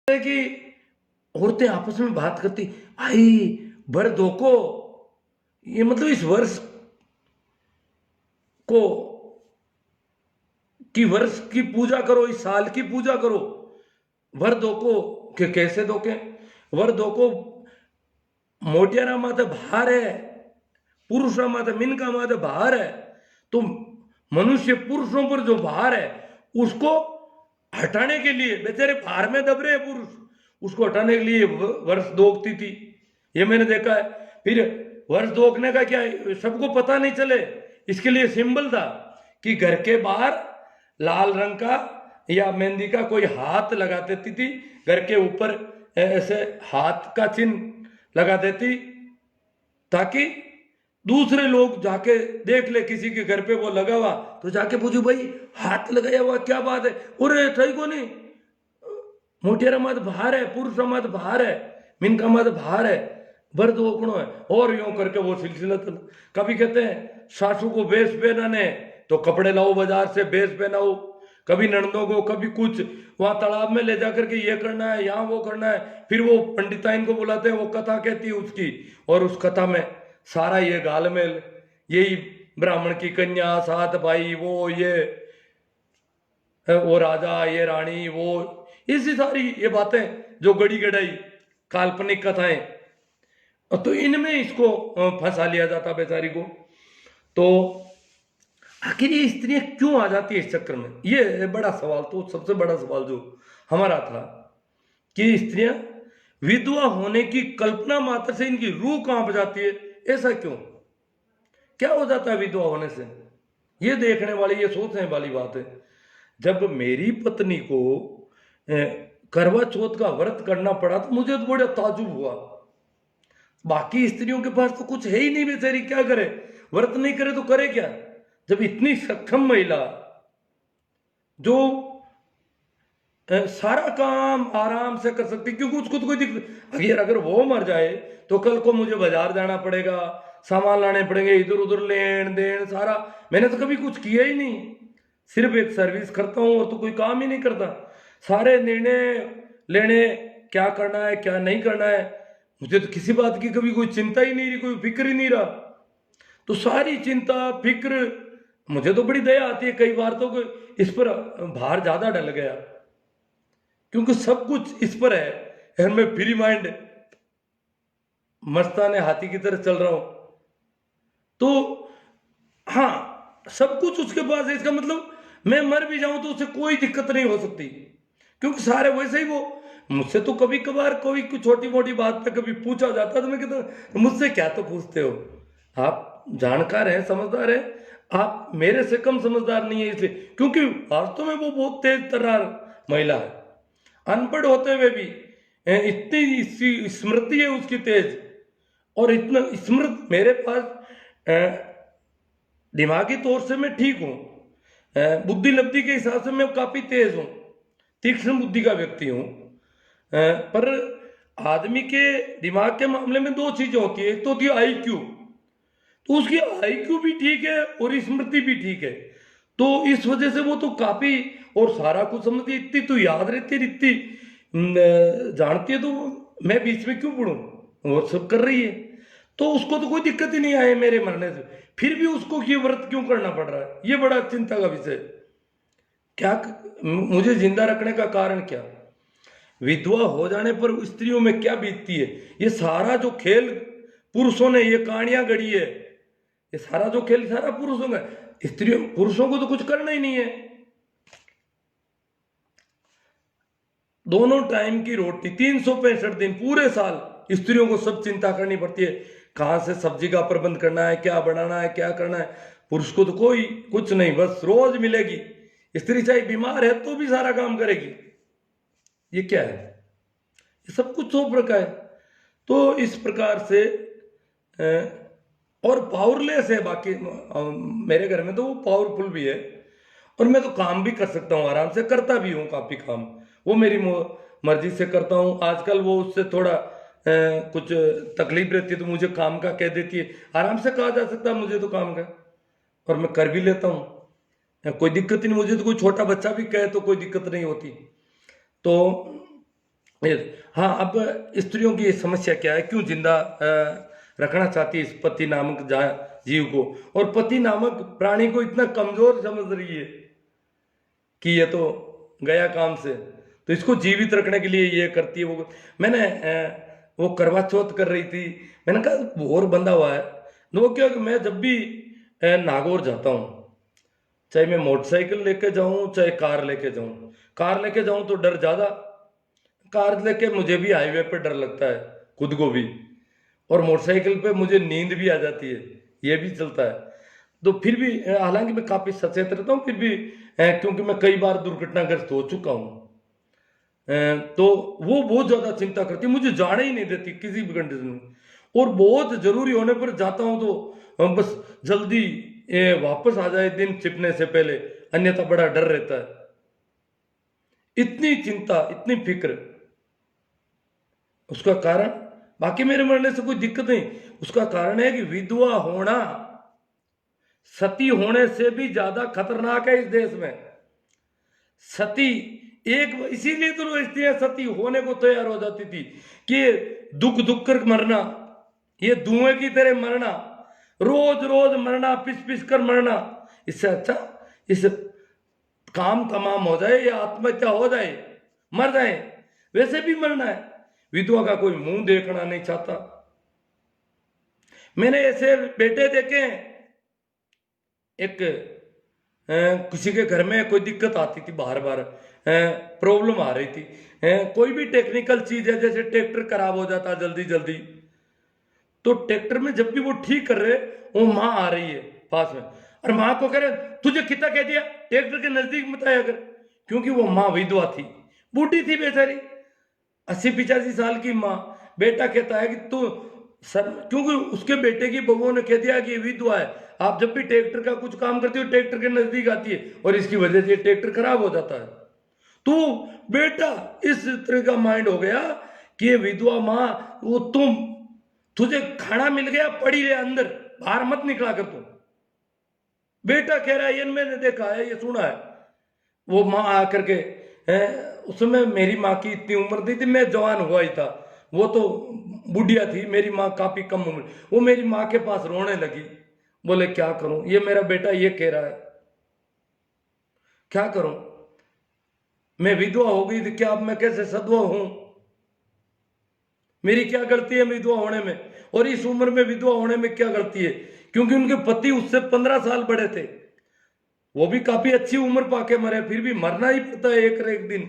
है कि औरतें आपस में बात करती, आई भर दो को, ये मतलब इस वर्ष को कि वर्ष की पूजा करो, इस साल की पूजा करो। वर दो को के कैसे दो के, वर दो को मोटियारा माते भार है, पुरुषों माते मिनका माते भार है। तो मनुष्य पुरुषों पर जो भार है उसको हटाने के लिए, बेचारे भार में दब रहे पुरुष, उसको हटाने के लिए वर्ष दोगती थी। ये मैंने देखा है। फिर वर्ष दोगने का क्या है, सबको पता नहीं चले, इसके लिए सिंबल था कि घर के बाहर लाल रंग का या मेहंदी का कोई हाथ लगा देती थी, घर के ऊपर ऐसे हाथ का चिन्ह लगा देती, ताकि दूसरे लोग जाके देख ले किसी के घर पे वो लगा हुआ, तो जाके पूछो भाई हाथ लगाया हुआ क्या बात है, अरे ठई को नहीं, मोटियारा मत बाहर है, पुरुष मत बाहर है, मिनका मत बाहर है, बर्द ओकड़ो है। और यूं करके वो सिलसिला चला। कभी कहते हैं सासू को बेस पहनाने तो कपड़े लाओ बाजार से, बेस पहनाओ। कभी ननदों को कभी कुछ वहां तालाब में ले जाकर के ये करना है, यहाँ वो करना है। फिर वो पंडिताइन को बुलाते हैं, वो कथा कहती है उसकी, और उस कथा में सारा ये गालमेल, यही ब्राह्मण की कन्या, सात भाई, वो ये वो राजा, ये रानी, वो इसी सारी ये बातें जो गड़ी गड़ाई काल्पनिक कथाएं, तो इनमें इसको फंसा लिया जाता बेचारी को। तो आखिर ये स्त्रियां क्यों आ जाती है इस चक्कर में, ये बड़ा सवाल, तो सबसे बड़ा सवाल जो हमारा था कि स्त्रियां विधवा होने की कल्पना मात्र से इनकी रूह कांप जाती है। ऐसा क्यों, क्या हो जाता है विधवा होने से? ये देखने वाली, ये सोचने वाली बात है। जब मेरी पत्नी को करवा चौथ का व्रत करना पड़ा तो मुझे तो बड़ा ताजुब हुआ। बाकी स्त्रियों के पास तो कुछ है ही नहीं, बेचारी क्या करे, व्रत नहीं करे तो करे क्या? जब इतनी सक्षम महिला जो सारा काम आराम से कर सकती, क्योंकि उसको तो कोई दिक्कत, अगर वो मर जाए तो कल को मुझे बाजार जाना पड़ेगा, सामान लाने पड़ेंगे, इधर उधर लेन देन सारा। मैंने तो कभी कुछ किया ही नहीं, सिर्फ एक सर्विस करता हूं और तो कोई काम ही नहीं करता। सारे निर्णय लेने, क्या करना है क्या नहीं करना है, मुझे तो किसी बात की कभी कोई चिंता ही नहीं रही, कोई फिक्र ही नहीं रहा। तो सारी चिंता फिक्र, मुझे तो बड़ी दया आती है कई बार तो इस पर भार ज्यादा डल गया, क्योंकि सब कुछ इस पर है और मैं फ्री माइंड मस्ताने हाथी की तरह चल रहा हूं। तो हाँ, सब कुछ उसके पास है, इसका मतलब मैं मर भी जाऊं तो उसे कोई दिक्कत नहीं हो सकती, क्योंकि सारे वैसे ही। वो मुझसे तो कभी कभार कोई कुछ छोटी मोटी बात पे कभी पूछा जाता तो मैं कहता मुझसे क्या तो पूछते हो, आप जानकार हैं, समझदार हैं, आप मेरे से कम समझदार नहीं है इसलिए, क्योंकि वास्तव में वो बहुत तेज तर्रार महिला है। अनपढ़ होते हुए भी इतनी स्मृति है उसकी तेज, और इतना स्मृत मेरे पास दिमागी तौर से मैं ठीक हूं, बुद्धि लब्धि के हिसाब से मैं काफी तेज हूं, तीक्ष्ण बुद्धि का व्यक्ति हूं। पर आदमी के दिमाग के मामले में दो चीजें होती है, एक तो होती है आईक्यू, तो उसकी आईक्यू भी ठीक है और स्मृति भी ठीक है, तो इस वजह से वो तो काफी, और सारा कुछ समझती, इतनी तो याद रहती है, इतनी जानती है, तो मैं बीच में क्यों पढ़ूं, वो सब कर रही है, तो उसको तो कोई दिक्कत ही नहीं आए मेरे मरने से, फिर भी उसको ये व्रत क्यों करना पड़ रहा है, ये बड़ा चिंता का विषय। क्या मुझे जिंदा रखने का कारण क्या, विधवा हो जाने पर स्त्रियों में क्या बीतती है, ये सारा जो खेल पुरुषों ने ये कहानियां गढ़ी है, ये सारा जो खेल सारा पुरुषों का, स्त्रियों पुरुषों को तो कुछ करना ही नहीं है। दोनों टाइम की रोटी 365 दिन पूरे साल स्त्रियों को सब चिंता करनी पड़ती है, कहां से सब्जी का प्रबंध करना है, क्या बनाना है, क्या करना है। पुरुष को तो कोई कुछ नहीं, बस रोज मिलेगी, स्त्री चाहे बीमार है तो भी सारा काम करेगी। ये क्या है, ये सब कुछ सौ प्रकार है। तो इस प्रकार से और पावरलेस है बाकी, मेरे घर में तो वो पावरफुल भी है, और मैं तो काम भी कर सकता हूँ, आराम से करता भी हूँ काफी काम, वो मेरी मर्जी से करता हूँ। आजकल वो उससे थोड़ा कुछ तकलीफ रहती है तो मुझे काम का कह देती है, आराम से कहा जा सकता है मुझे तो काम का, और मैं कर भी लेता हूँ, कोई दिक्कत नहीं। मुझे तो कोई छोटा बच्चा भी कहे तो कोई दिक्कत नहीं होती। तो हाँ, अब स्त्रियों की समस्या क्या है, क्यों जिंदा रखना चाहती है इस पति नामक जीव को, और पति नामक प्राणी को इतना कमजोर समझ रही है कि ये तो गया काम से, तो इसको जीवित रखने के लिए ये करती है वो। मैंने वो करवा चौथ कर रही थी, मैंने कहा और बंधा हुआ है। तो वो क्या कि मैं जब भी नागौर जाता हूँ, चाहे मैं मोटरसाइकिल लेके जाऊं चाहे कार लेके जाऊं, कार लेके जाऊं तो डर ज्यादा, कार लेके मुझे भी हाईवे पे डर लगता है खुद को भी, और मोटरसाइकिल पे मुझे नींद भी आ जाती है, ये भी चलता है। तो फिर भी हालांकि मैं काफी सचेत रहता हूँ, फिर भी क्योंकि मैं कई बार दुर्घटनाग्रस्त हो चुका हूँ, तो वो बहुत ज्यादा चिंता करती है, मुझे जाने ही नहीं देती किसी भी कंडीशन में, और बहुत जरूरी होने पर जाता हूँ तो बस जल्दी वापस आ जाए दिन छिपने से पहले, अन्यथा बड़ा डर रहता है। इतनी चिंता, इतनी फिक्र, उसका कारण, बाकी मेरे मरने से कोई दिक्कत नहीं, उसका कारण है कि विधवा होना सती होने से भी ज्यादा खतरनाक है इस देश में। सती एक, इसीलिए तो स्त्रियां सती होने को तैयार हो जाती थी कि दुख दुख कर मरना, ये धुएं की तरह मरना, रोज रोज मरना, पिस पिस कर मरना, इससे अच्छा इस काम तमाम हो जाए या आत्महत्या हो जाए, मर जाए, वैसे भी मरना है। विधवा का कोई मुंह देखना नहीं चाहता। मैंने ऐसे बेटे देखे हैं, एक किसी के घर में कोई दिक्कत आती थी, बार बार प्रॉब्लम आ रही थी, कोई भी टेक्निकल चीज है, जैसे ट्रैक्टर खराब हो जाता जल्दी जल्दी, तो ट्रैक्टर में जब भी वो ठीक कर रहे, वो माँ आ रही है पास में, और माँ को कह रहे तुझे कितना कह दिया ट्रैक्टर के नजदीक मत आया कर, क्योंकि वो माँ विधवा थी, बूढ़ी थी बेचारी, 80-85 साल की माँ। बेटा कहता है कि तू सर, क्योंकि उसके बेटे की बहुओं ने कह दिया कि ये विधवा है, आप जब भी ट्रैक्टर का कुछ काम करते हो ट्रैक्टर के नजदीक आती है, और इसकी वजह से ट्रैक्टर खराब हो जाता है। तो बेटा इस तरह का माइंड हो गया कि ये विधवा माँ, वो तुझे खाना मिल गया, पड़ी रहे अंदर, बाहर मत निकला कर तू। बेटा कह रहा है ये मैंने देखा है, ये सुना है। वो माँ आकर के, उस समय मेरी माँ की इतनी उम्र नहीं थी, मैं जवान हुआ ही था, वो तो बुढ़िया थी, मेरी माँ काफी कम उम्र। वो मेरी माँ के पास रोने लगी, बोले क्या करूं, ये मेरा बेटा ये कह रहा है, क्या करूं, मैं विधवा हो गई थी, क्या अब मैं कैसे सधवा हूं, मेरी क्या गलती है विधवा होने में, और इस उम्र में विधवा होने में क्या गलती है, क्योंकि उनके पति उससे 15 साल बड़े थे, वो भी काफी अच्छी उम्र पाके मरे, फिर भी मरना ही पड़ता है एक न एक दिन,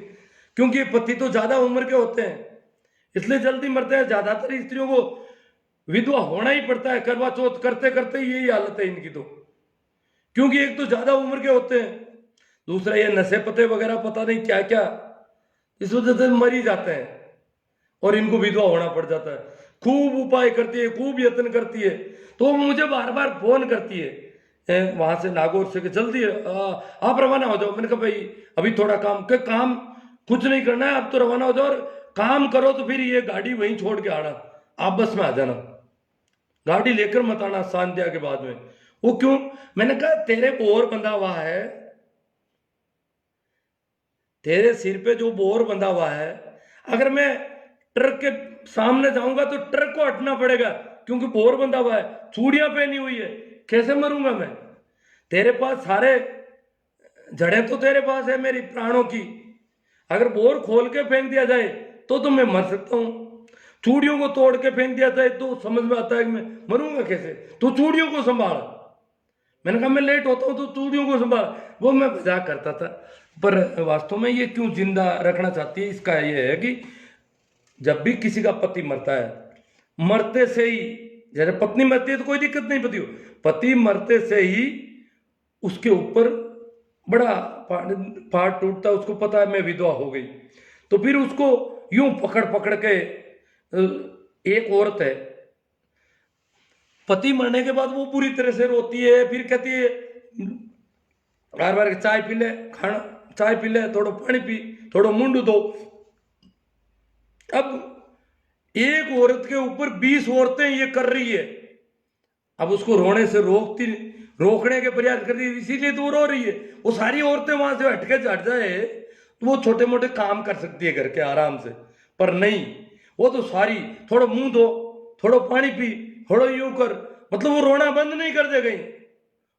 क्योंकि पति तो ज्यादा उम्र के होते हैं, इसलिए जल्दी मरते हैं। ज्यादातर स्त्रियों को विधवा होना ही पड़ता है, करवा चौथ करते करते यही हालत है इनकी तो, क्योंकि एक तो ज्यादा उम्र के होते हैं, दूसरा ये नशे पते वगैरह पता नहीं क्या क्या, इस वजह से मर ही जाते हैं, और इनको विधवा होना पड़ जाता है। खूब उपाय करती है, खूब यत्न करती है, तो वो मुझे बार बार फोन करती है वहां से नागौर से कि जल्दी आप रवाना हो जाओ। मैंने कहा भाई अभी थोड़ा काम कुछ नहीं करना है, आप तो रवाना हो जाओ, और काम करो तो फिर ये गाड़ी वहीं छोड़ के आना, आप बस में आ जाना, गाड़ी लेकर मत आना संध्या के बाद में। वो क्यों, मैंने कहा तेरे बोर बंधा हुआ है, तेरे सिर पे जो बोर बंधा हुआ है, अगर मैं ट्रक के सामने जाऊंगा तो ट्रक को हटना पड़ेगा, क्योंकि बोर बंधा हुआ है, चूड़ियां पहनी हुई है, कैसे मरूंगा मैं। तेरे पास सारे जड़ें तो तेरे पास है मेरी प्राणों की, अगर बोर खोल के फेंक दिया जाए तो मैं मर सकता हूं, चूड़ियों को तोड़ के फेंक दिया जाए तो समझ में आता है कि मैं मरूंगा कैसे, तो चूड़ियों को संभाल। मैंने कहा मैं लेट होता हूं तो चूड़ियों को संभाल, वो मैं मजाक करता था। पर वास्तव में ये क्यों जिंदा रखना चाहती है, इसका ये है कि जब भी किसी का पति मरता है, मरते से ही, जैसे पत्नी मरती है तो कोई दिक्कत नहीं, पति मरते से ही उसके ऊपर बड़ा पार्ट टूटता है, उसको पता है मैं विधवा हो गई, तो फिर उसको यूं पकड़ पकड़ के, एक औरत है पति मरने के बाद वो पूरी तरह से रोती है, फिर कहती है बार बार चाय पी ले, खाना चाय पी ले, थोड़ा पानी पी, थोड़ा मुंड दो। अब एक औरत के ऊपर 20 औरतें ये कर रही है, अब उसको रोने से रोकने के प्रयास कर रही है, इसीलिए तो वो रो रही है। वो सारी औरतें वहां से हटके हट जाए तो वो छोटे मोटे काम कर सकती है घर के आराम से, पर नहीं, वो तो सारी थोड़ा मुंह धो, थोड़ा पानी पी, थोड़ा यूं कर, मतलब वो रोना बंद नहीं कर दे गई,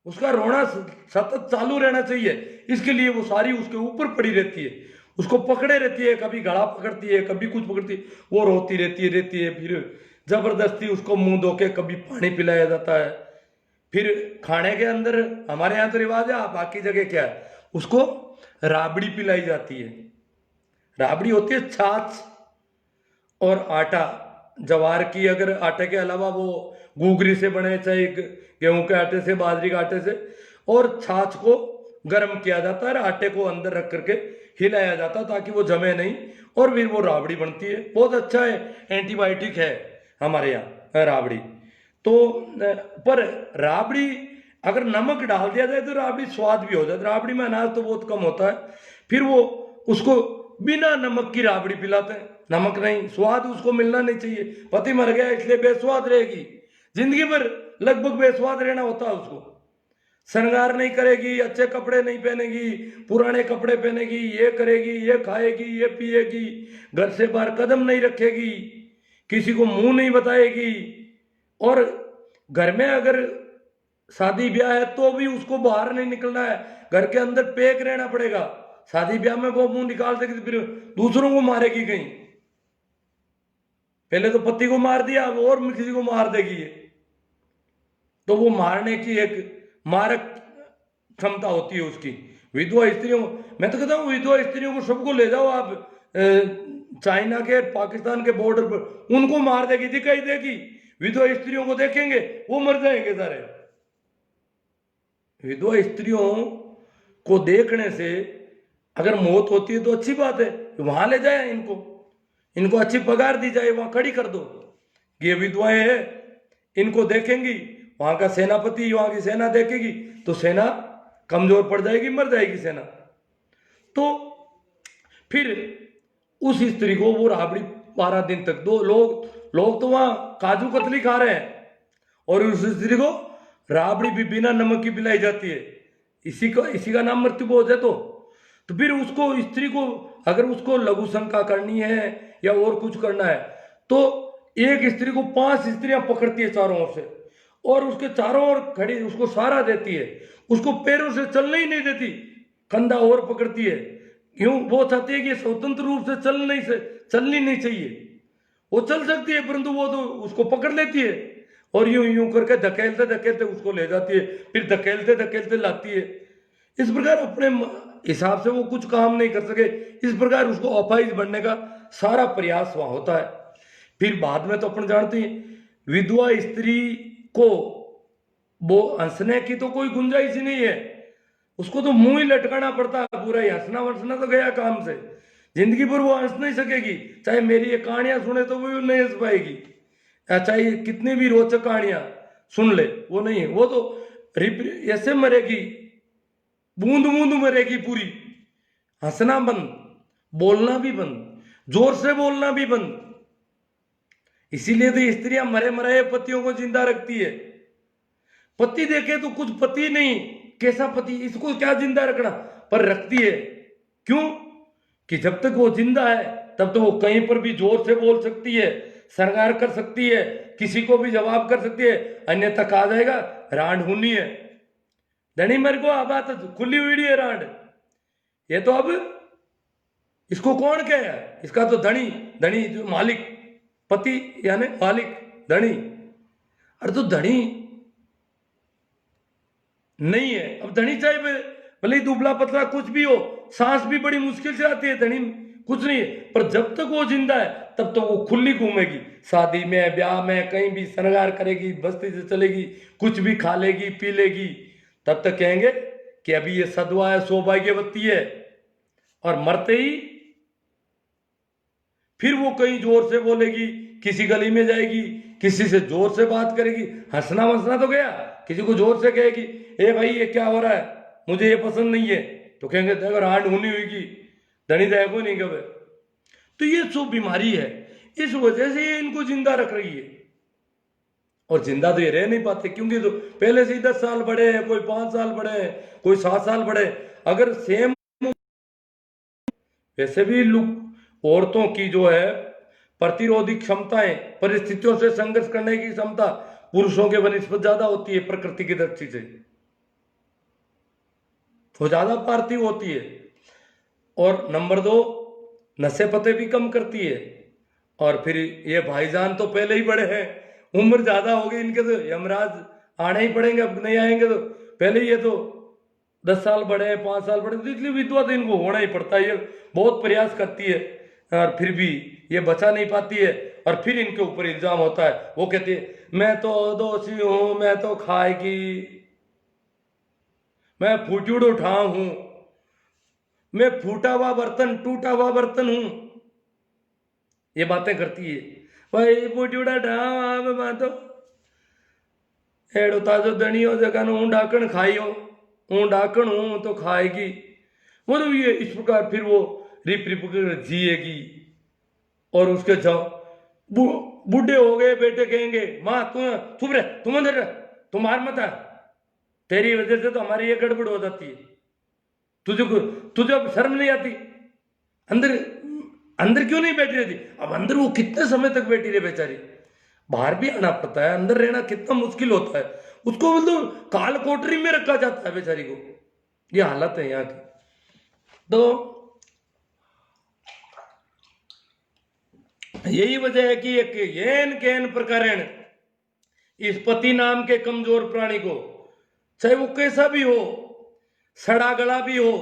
उसका रोना सतत चालू रहना चाहिए। इसके लिए वो सारी उसके ऊपर पड़ी रहती है, उसको पकड़े रहती है, कभी गला पकड़ती है, कभी कुछ पकड़ती है, वो रोती रहती है। फिर जबरदस्ती उसको मुंह धो के कभी पानी पिलाया जाता है। फिर खाने के अंदर हमारे यहाँ तो रिवाज है, बाकी जगह क्या है, उसको राबड़ी पिलाई जाती है। राबड़ी होती है छाछ और आटा, जवार की, अगर आटे के अलावा वो घूगरी से बने, चाहे गेहूं के आटे से, बाजरी के आटे से, और छाछ को गर्म किया जाता है, आटे को अंदर रख करके हिलाया जाता है ताकि वो जमे नहीं, और फिर वो राबड़ी बनती है। बहुत अच्छा है, एंटीबायोटिक है हमारे यहाँ राबड़ी। तो पर राबड़ी अगर नमक डाल दिया जाए तो राबड़ी स्वाद भी हो जाता है। राबड़ी में अनाज तो बहुत कम होता है, फिर वो उसको बिना नमक की राबड़ी पिलाते हैं। नमक नहीं, स्वाद उसको मिलना नहीं चाहिए, पति मर गया इसलिए बेस्वाद रहेगी, जिंदगी भर लगभग बेस्वाद रहना होता है उसको। श्रृंगार नहीं करेगी, अच्छे कपड़े नहीं पहनेगी, पुराने कपड़े पहनेगी, ये करेगी, ये खाएगी, ये पिएगी, घर से बाहर कदम नहीं रखेगी, किसी को मुंह नहीं बताएगी, और घर में अगर शादी ब्याह है तो भी उसको बाहर नहीं निकलना है, घर के अंदर पैक रहना पड़ेगा। शादी ब्याह में वो मुंह निकाल देगी तो फिर दूसरों को मारेगी कहीं, पहले तो पति को मार दिया, अब और किसी को मार देगी ये। तो वो मारने की एक मारक क्षमता होती है उसकी। विधवा स्त्रियों, मैं तो कहता हूँ विधवा स्त्रियों को सबको ले जाओ आप चाइना के, पाकिस्तान के बॉर्डर पर, उनको मार देगी, दिखाई देगी, विधवा स्त्रियों को देखेंगे वो मर जाएंगे सारे। विधवा स्त्रियों को देखने से अगर मौत होती है तो अच्छी बात है, वहां ले जाए इनको अच्छी पगार दी जाए, वहां खड़ी कर दो, ये विधवाएं हैं, इनको देखेंगी, वहां का सेनापति, वहां की सेना देखेगी तो सेना कमजोर पड़ जाएगी, मर जाएगी सेना। तो फिर उस स्त्री को वो राबड़ी 12 दिन तक, दो लोग तो वहां काजू कतली खा रहे हैं, और उस स्त्री को राबड़ी भी बिना नमक की पिलाई जाती है। इसी का नाम मृत्यु भोज है। तो फिर उसको, स्त्री को अगर उसको लघु शंका करनी है या और कुछ करना है तो एक स्त्री को 5 स्त्रियां पकड़ती है चारों ओर से, और उसके चारों ओर खड़ी उसको सहारा देती है, उसको पैरों से चलने ही नहीं देती, कंधा और पकड़ती है। क्यों? वो चाहती है कि स्वतंत्र रूप से चलनी नहीं चाहिए, वो चल सकती है परंतु वो तो उसको पकड़ लेती है और यूं करके धकेलते उसको ले जाती है, फिर धकेलते लाती है। इस प्रकार अपने हिसाब से वो कुछ काम नहीं कर सके, इस प्रकार उसको अपाहिज बनने का सारा प्रयास वहां होता है। फिर बाद में तो अपन जानते हैं विधवा स्त्री को वो हंसने की तो कोई गुंजाइश ही नहीं है, उसको तो मुंह ही लटकाना पड़ता है पूरा ही, हंसना वंसना तो गया काम से, जिंदगी भर वो हंस नहीं सकेगी, चाहे मेरी ये कहानियां सुने तो वो नहीं हंस पाएगी, चाहे कितनी भी रोचक कहानियां सुन ले वो नहीं है, वो तो ऐसे मरेगी, बूंद बूंद मरेगी पूरी, हंसना बंद, बोलना भी बंद, जोर से बोलना भी बंद। इसीलिए तो स्त्रियां मरे मराए पतियों को जिंदा रखती है। पति देखे तो कुछ पति नहीं, कैसा पति, इसको क्या जिंदा रखना, पर रखती है। क्यों? कि जब तक वो जिंदा है तब तो वो कहीं पर भी जोर से बोल सकती है, श्रृंगार कर सकती है, किसी को भी जवाब कर सकती है, अन्यथा कहा जाएगा रांड हुनी है, धनी मेरे को अब बात खुली हुई है रांड। ये तो अब इसको कौन कहे, इसका तो धनी जो मालिक, पति यानी मालिक, धनी। अरे तो धनी नहीं है, अब धनी चाहे भले ही दुबला पतला कुछ भी हो, सांस भी बड़ी मुश्किल से आती है, धनी कुछ नहीं है, पर जब तक वो जिंदा है तब तक वो खुली घूमेगी, शादी में ब्याह में कहीं भी श्रृंगार करेगी, बस्ती से चलेगी, कुछ भी खा लेगी पी लेगी, तब तक कहेंगे कि अभी ये सदवा है, सौभाग्यवती है। और मरते ही फिर वो कहीं जोर से बोलेगी, किसी गली में जाएगी, किसी से जोर से बात करेगी, हंसना वंसना तो गया, किसी को जोर से कहेगी ए भाई ये क्या हो रहा है, मुझे ये पसंद नहीं है, तो कहेंगे देखो रांड होनी हुई, धनी देखो नहीं कभी। तो ये सब बीमारी है, इस वजह से ये इनको जिंदा रख रही है। और जिंदा तो ये रह नहीं पाते, क्योंकि तो पहले से ही 10 साल बड़े हैं, कोई 5 साल बड़े हैं, कोई 7 साल बड़े। अगर सेम वैसे भी औरतों की जो है प्रतिरोधी क्षमताएं, परिस्थितियों से संघर्ष करने की क्षमता पुरुषों के बनिस्बत ज्यादा होती है प्रकृति की दृष्टि से, वो ज्यादा पार्थिव होती है। और नंबर 2, नशे पते भी कम करती है। और फिर ये भाईजान तो पहले ही बड़े हैं, उम्र ज्यादा हो गई इनके, तो यमराज आने ही पड़ेंगे, अब नहीं आएंगे तो पहले ही ये तो 10 साल बड़े हैं, 5 साल बड़े, तो इसलिए विधवा तो इनको होना ही पड़ता है। ये बहुत प्रयास करती है और फिर भी ये बचा नहीं पाती है, और फिर इनके ऊपर इल्जाम होता है। वो कहती है मैं तो दोषी हूं, मैं तो खाएगी, मैं फूटूड़ उठा हूं, मैं फूटा हुआ बर्तन, टूटा हुआ बर्तन हूं, ये बातें करती है। भाई फूटूड़ा ढा मैं तो एड़ो ताजो दनियो जगह हूं डाकण खाइयो, हूं डाकण हूं तो खाएगी, मतलब ये इस प्रकार फिर वो रिप रिप कर जिएगी। और उसके बूढ़े हो गए बेटे कहेंगे माँ तुम चुप रहे, तुम अंदर रह, तुम मार मत आ, तेरी वजह से तो हमारी ये गड़बड़ हो जाती है, तुझे तुझे शर्म नहीं आती, अंदर अंदर क्यों नहीं बैठी रहती? अब अंदर वो कितने समय तक बैठी रहे बेचारी, बाहर भी आना पड़ता है, अंदर रहना कितना मुश्किल होता है, उसको मतलब काल कोठरी में रखा जाता है बेचारी को, ये हालत है यहाँ की। तो यही वजह है कि एक येन केन प्रकरण इस पति नाम के कमजोर प्राणी को, चाहे वो कैसा भी हो, सड़ा गला भी हो,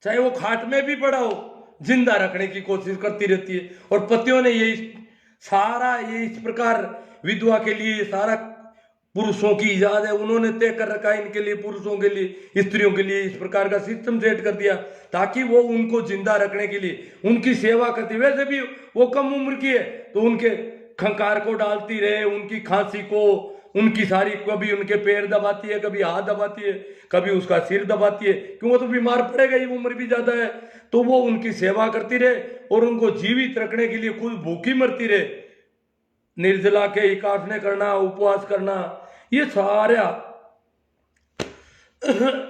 चाहे वो खाट में भी पड़ा हो, जिंदा रखने की कोशिश करती रहती है। और पतियों ने ये सारा ये इस प्रकार विधवा के लिए सारा पुरुषों की इजाद है, उन्होंने तय कर रखा है इनके लिए, पुरुषों के लिए, स्त्रियों के लिए इस प्रकार का सिस्टम सेट कर दिया ताकि वो उनको जिंदा रखने के लिए उनकी सेवा करती। वैसे भी वो कम उम्र की है तो उनके खंकार को डालती रहे, उनकी खांसी को, उनकी सारी, कभी उनके पैर दबाती है, कभी हाथ दबाती है, कभी उसका सिर दबाती है, क्यों वो तो बीमार पड़ेगा ही, उम्र भी ज्यादा है, तो वो उनकी सेवा करती रहे और उनको जीवित रखने के लिए खुद भूखी मरती रहे, निर्जला के एकादशी करना, उपवास करना, ये सारा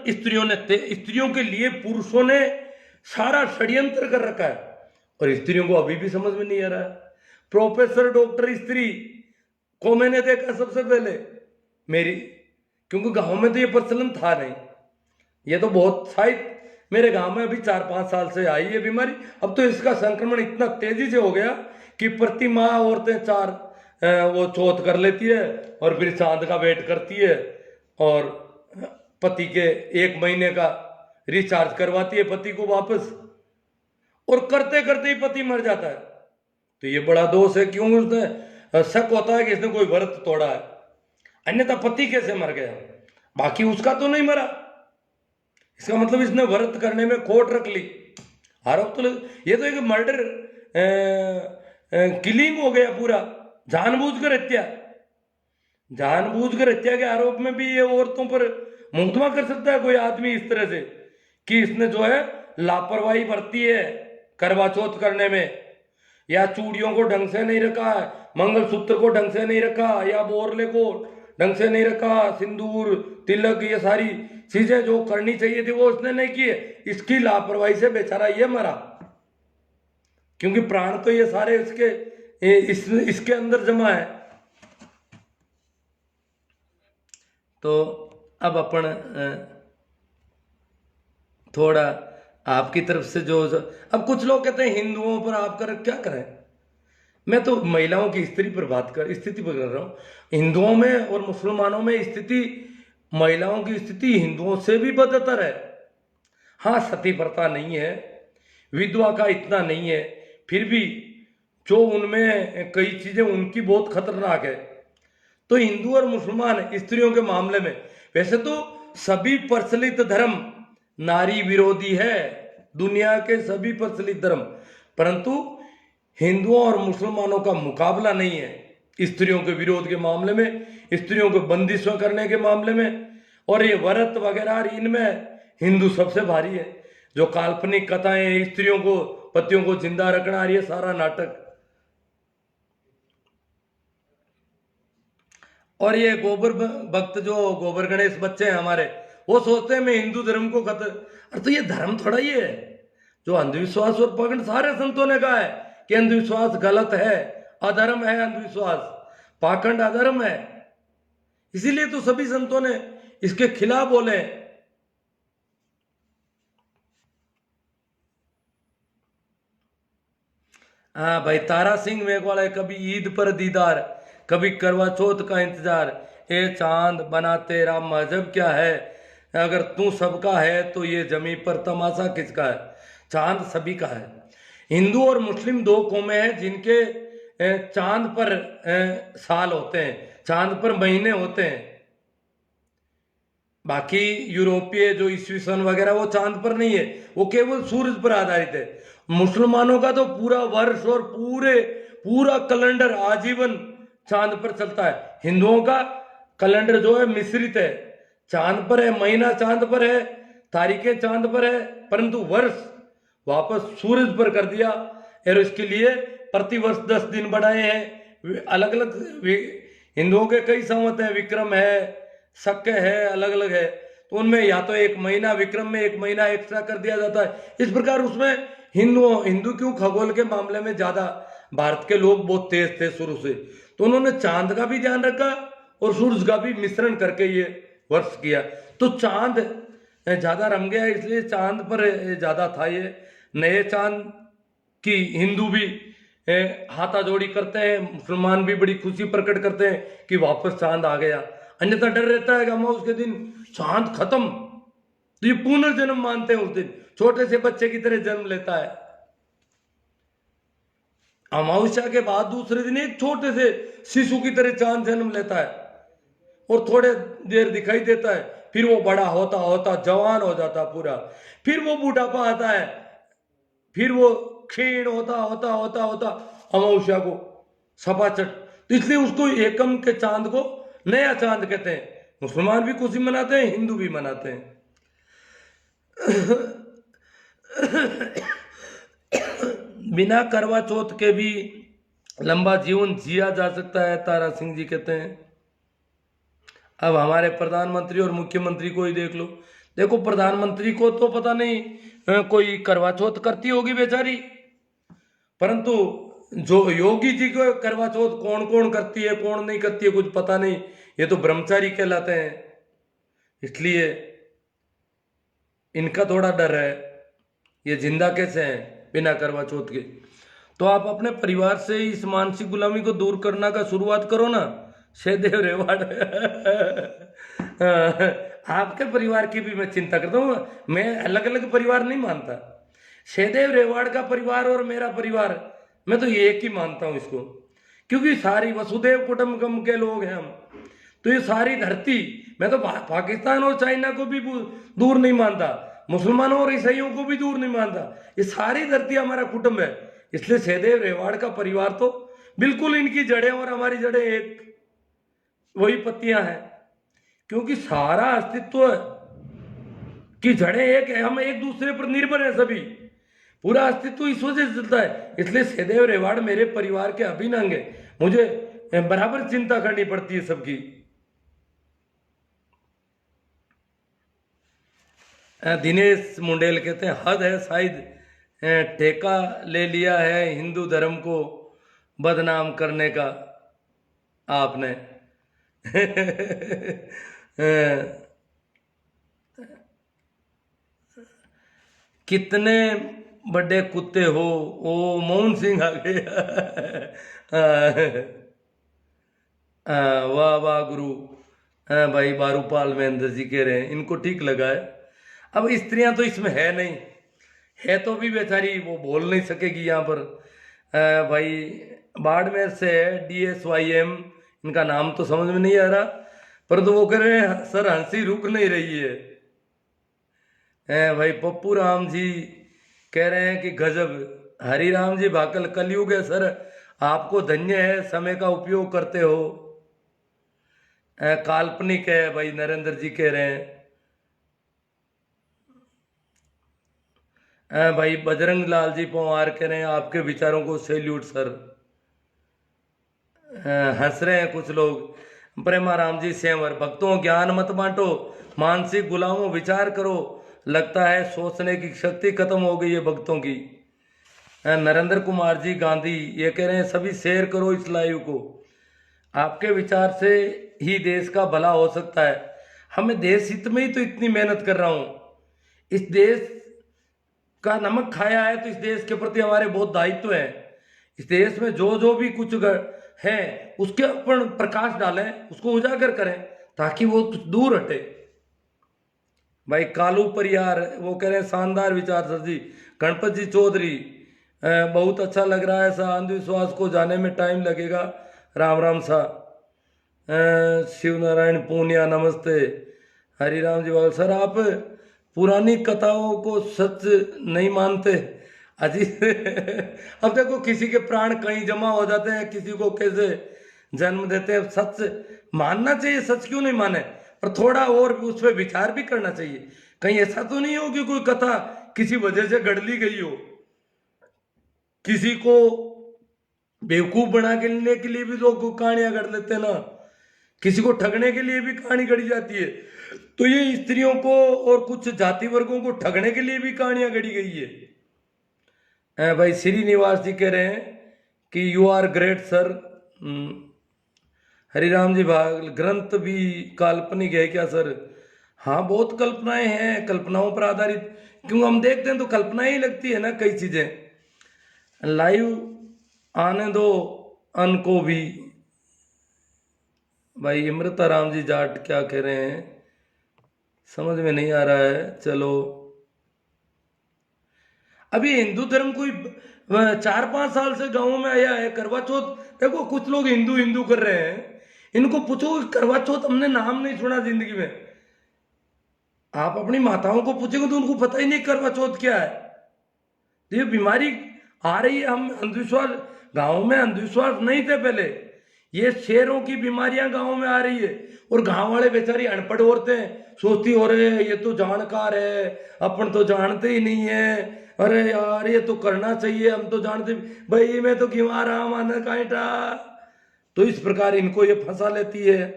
स्त्रियों के लिए पुरुषों ने सारा षड्यंत्र कर रखा है। और स्त्रियों को अभी भी समझ में नहीं आ रहा है। प्रोफेसर डॉक्टर स्त्री को मैंने देखा सबसे पहले मेरी, क्योंकि गांव में तो ये प्रचलन था नहीं, ये तो बहुत शायद मेरे गांव में अभी 4-5 साल से आई है बीमारी। अब तो इसका संक्रमण इतना तेजी से हो गया कि प्रति माह औरतें 4 वो चौथ कर लेती है और फिर चांद का वेट करती है और पति के 1 महीने का रिचार्ज करवाती है पति को वापस, और करते करते ही पति मर जाता है। तो ये बड़ा दोष है, क्यों उसने शक होता है कि इसने कोई व्रत तोड़ा है, अन्यथा पति कैसे मर गया, बाकी उसका तो नहीं मरा, इसका मतलब इसने व्रत करने में खोट रख ली, आरोप तो ये तो एक मर्डर किलिंग हो गया पूरा, जानबूझकर हत्या, जानबूझकर हत्या के आरोप में भी ये औरतों पर मुकदमा कर सकता है कोई आदमी इस तरह से कि इसने जो है लापरवाही बरती है करवा चौथ करने में, या चूड़ियों को ढंग से नहीं रखा, मंगलसूत्र को ढंग से नहीं रखा, या बोरले को ढंग से नहीं रखा, सिंदूर तिलक ये सारी चीजें जो करनी चाहिए थी वो उसने नहीं की है, इसकी लापरवाही से बेचारा ये मरा, क्योंकि प्राण तो ये सारे इसके अंदर जमा है। तो अब अपन थोड़ा आपकी तरफ से जो अब कुछ लोग कहते हैं हिंदुओं पर आप क्या करें, मैं तो महिलाओं की स्थिति पर कर रहा हूं। हिंदुओं में और मुसलमानों में स्थिति, महिलाओं की स्थिति हिंदुओं से भी बदतर है। हाँ, सती प्रथा नहीं है, विधवा का इतना नहीं है, फिर भी जो उनमें कई चीजें उनकी बहुत खतरनाक है। तो हिंदू और मुसलमान स्त्रियों के मामले में वैसे तो सभी प्रचलित धर्म नारी विरोधी है, दुनिया के सभी प्रचलित धर्म, परंतु हिंदुओं और मुसलमानों का मुकाबला नहीं है स्त्रियों के विरोध के मामले में, स्त्रियों को बंदिशों करने के मामले में। और ये व्रत वगैरह इनमें हिंदू सबसे भारी है। जो काल्पनिक कथाएं स्त्रियों को पतियों को जिंदा रखना, ये सारा नाटक। और ये गोबर भक्त जो गोबर गणेश बच्चे हैं हमारे, वो सोचते हैं मैं हिंदू धर्म को अरे तो ये धर्म थोड़ा ही है। जो अंधविश्वास और पगड़ सारे संतों ने कहा है कि अंधविश्वास गलत है, अधर्म है अंधविश्वास, पाखंड अधर्म है। इसीलिए तो सभी संतों ने इसके खिलाफ बोले। हाँ भाई, तारा सिंह मेघवाला, कभी ईद पर दीदार, कभी करवा चौथ का इंतजार, ए चांद बना तेरा मजहब क्या है, अगर तू सबका है तो ये जमी पर तमाशा किसका है। चांद सभी का है। हिंदू और मुस्लिम दो कौमें हैं जिनके चांद पर साल होते हैं, चांद पर महीने होते हैं। बाकी यूरोपीय जो ईस्वी सन वगैरह वो चांद पर नहीं है, वो केवल सूरज पर आधारित है। मुसलमानों का तो पूरा वर्ष और पूरा कैलेंडर आजीवन चांद पर चलता है। हिंदुओं का कैलेंडर जो है मिश्रित है, चांद पर है, महीना चांद पर है, तारीखें चांद पर है, परंतु वर्ष वापस सूरज पर कर दिया। और इसके लिए प्रतिवर्ष 10 दिन बढ़ाए हैं। अलग अलग हिंदुओं के कई संवत हैं, विक्रम है, शक्य है, अलग अलग है, तो उनमें या तो एक महीना विक्रम में एक महीना एक्स्ट्रा कर दिया जाता है। इस प्रकार उसमें हिंदू क्यों खगोल के मामले में ज्यादा, भारत के लोग बहुत तेज थे शुरू से, तो उन्होंने चांद का भी ध्यान रखा और सूरज का भी मिश्रण करके ये वर्ष किया। तो चांद ज्यादा रम गया, इसलिए चांद पर ज्यादा था ये। नए चांद की हिंदू भी हाथाजोड़ी करते हैं, मुसलमान भी बड़ी खुशी प्रकट करते हैं कि वापस चांद आ गया। अन्यथा डर रहता है कि अमावस के दिन चांद खत्म, तो ये पुनर्जन्म मानते हैं। उस दिन छोटे से बच्चे की तरह जन्म लेता है। अमावस्या के बाद दूसरे दिन एक छोटे से शिशु की तरह चांद जन्म लेता है और थोड़े देर दिखाई देता है, फिर वो बड़ा होता होता जवान हो जाता पूरा, फिर वो बुढ़ापा आता है, फिर वो क्षीण होता होता होता होता अमावस्या को सपाचट। तो इसलिए उसको एकम के चांद को नया चांद कहते हैं। मुसलमान भी खुशी मनाते हैं, हिंदू भी मनाते हैं। बिना करवा चौथ के भी लंबा जीवन जिया जा सकता है, तारा सिंह जी कहते हैं। अब हमारे प्रधानमंत्री और मुख्यमंत्री को ही देख लो। देखो, प्रधानमंत्री को तो पता नहीं कोई करवा चौथ करती होगी बेचारी, परंतु जो योगी जी को करवा चौथ कौन कौन करती है कौन नहीं करती है कुछ पता नहीं, ये तो ब्रह्मचारी कहलाते हैं। इसलिए इनका थोड़ा डर है, ये जिंदा कैसे हैं बिना करवा चौथ के। तो आप अपने परिवार से इस मानसिक गुलामी को दूर करना का शुरुआत करो ना, सहदेव रेवाड़। आपके परिवार की भी मैं चिंता करता हूँ, मैं अलग अलग परिवार नहीं मानता। सहदेव रेवाड़ का परिवार और मेरा परिवार, मैं तो एक ही मानता हूँ इसको, क्योंकि सारी वसुदेव कुटुंबकम के लोग हैं हम। तो ये सारी धरती, मैं तो पाकिस्तान और चाइना को भी दूर नहीं मानता, मुसलमानों और ईसाइयों को भी दूर नहीं मानता, ये सारी धरती हमारा कुटुंब है। इसलिए सहदेव रेवाड़ का परिवार तो बिल्कुल इनकी जड़ें और हमारी जड़ें एक वही पत्तियां हैं, क्योंकि सारा अस्तित्व की जड़ें एक है, हम एक दूसरे पर निर्भर हैं सभी, पूरा अस्तित्व इस वजह से चलता है। इसलिए सहदेव रेवाड़ मेरे परिवार के अभिन्न अंग है, मुझे बराबर चिंता करनी पड़ती है सबकी। दिनेश मुंडेल कहते हैं हद है शायद, ठेका ले लिया है हिंदू धर्म को बदनाम करने का आपने। कितने बड़े कुत्ते हो, ओ मोहन सिंह आ गया। वाह वाह गुरु। भाई बारूपाल महेंद्र जी कह रहे हैं इनको ठीक लगा है। अब स्त्रियां तो इसमें है नहीं, है तो भी बेचारी वो बोल नहीं सकेगी यहाँ पर। भाई बाड़मेर से DSYM, इनका नाम तो समझ में नहीं आ रहा, परंतु वो कह रहे हैं सर हंसी रुक नहीं रही है। भाई पप्पू राम जी कह रहे हैं कि गजब। हरि राम जी भाकल कलयुग है सर, आपको धन्य है, समय का उपयोग करते हो। काल्पनिक है भाई नरेंद्र जी कह रहे हैं। भाई बजरंग लाल जी पवार कह रहे हैं आपके विचारों को सैल्यूट सर। हंस रहे हैं कुछ लोग। प्रेमा राम जी सेवर, भक्तों ज्ञान मत बांटो, मानसिक गुलामों विचार करो, लगता है सोचने की शक्ति खत्म हो गई है भक्तों की। नरेंद्र कुमार जी गांधी ये कह रहे हैं सभी शेयर करो इस लाइव को, आपके विचार से ही देश का भला हो सकता है। हमें देश हित में ही तो इतनी मेहनत कर रहा हूं, इस देश का नमक खाया है तो इस देश के प्रति हमारे बहुत दायित्व है। इस देश में जो जो भी कुछ है उसके ऊपर प्रकाश डालें, उसको उजागर करें ताकि वो कुछ दूर हटे। भाई कालू परियार वो कह रहे हैं शानदार विचार सर जी। गणपत जी चौधरी बहुत अच्छा लग रहा है, ऐसा अंधविश्वास को जाने में टाइम लगेगा। राम राम सा। शिव नारायण पूनिया नमस्ते। हरिराम जी बाबा सर आप पुरानी कथाओं को सच नहीं मानते अजी। अब देखो किसी के प्राण कहीं जमा हो जाते हैं, किसी को कैसे जन्म देते हैं। सच मानना चाहिए, सच क्यों नहीं माने, पर थोड़ा और उस पर विचार भी करना चाहिए। कहीं ऐसा तो नहीं हो कि कोई कथा किसी वजह से गढ़ ली गई हो, किसी को बेवकूफ बना के लेने के लिए भी लोग कहानियां गढ़ लेते हैं ना, किसी को ठगने के लिए भी कहानी गढ़ी जाती है। तो ये स्त्रियों को और कुछ जाति वर्गों को ठगने के लिए भी कहानियां गढ़ी गई है। भाई श्रीनिवास जी कह रहे हैं कि you are great sir. Hariram ji भाग ग्रंथ भी काल्पनिक है क्या सर? हाँ बहुत कल्पनाएं हैं, कल्पनाओं पर आधारित, क्यों हम देखते हैं तो कल्पनाएं ही लगती है ना कई चीजें। लाइव आने दो अन को भी। भाई अमृता राम जी जाट क्या कह रहे हैं समझ में नहीं आ रहा है। चलो अभी हिंदू धर्म कोई 4-5 साल से गांवों में आया है। करवा चौथ देखो कुछ लोग हिंदू हिंदू कर रहे हैं, इनको पूछो करवा चौथ हमने नाम नहीं सुना जिंदगी में। आप अपनी माताओं को पूछेंगे तो उनको पता ही नहीं करवा चौथ क्या है। तो ये बीमारी आ रही है। हम अंधविश्वास, गाँव में अंधविश्वास नहीं थे पहले, ये शहरों की बीमारियां गाँव में आ रही है। और गाँव वाले बेचारी अनपढ़ औरतें सोचती हो रहे हैं ये तो जानकार है, अपन तो जानते ही नहीं है, अरे यार ये तो करना चाहिए, हम तो जानते भाई मैं तो क्यों आ रहा माना कांटा। तो इस प्रकार इनको ये फंसा लेती है।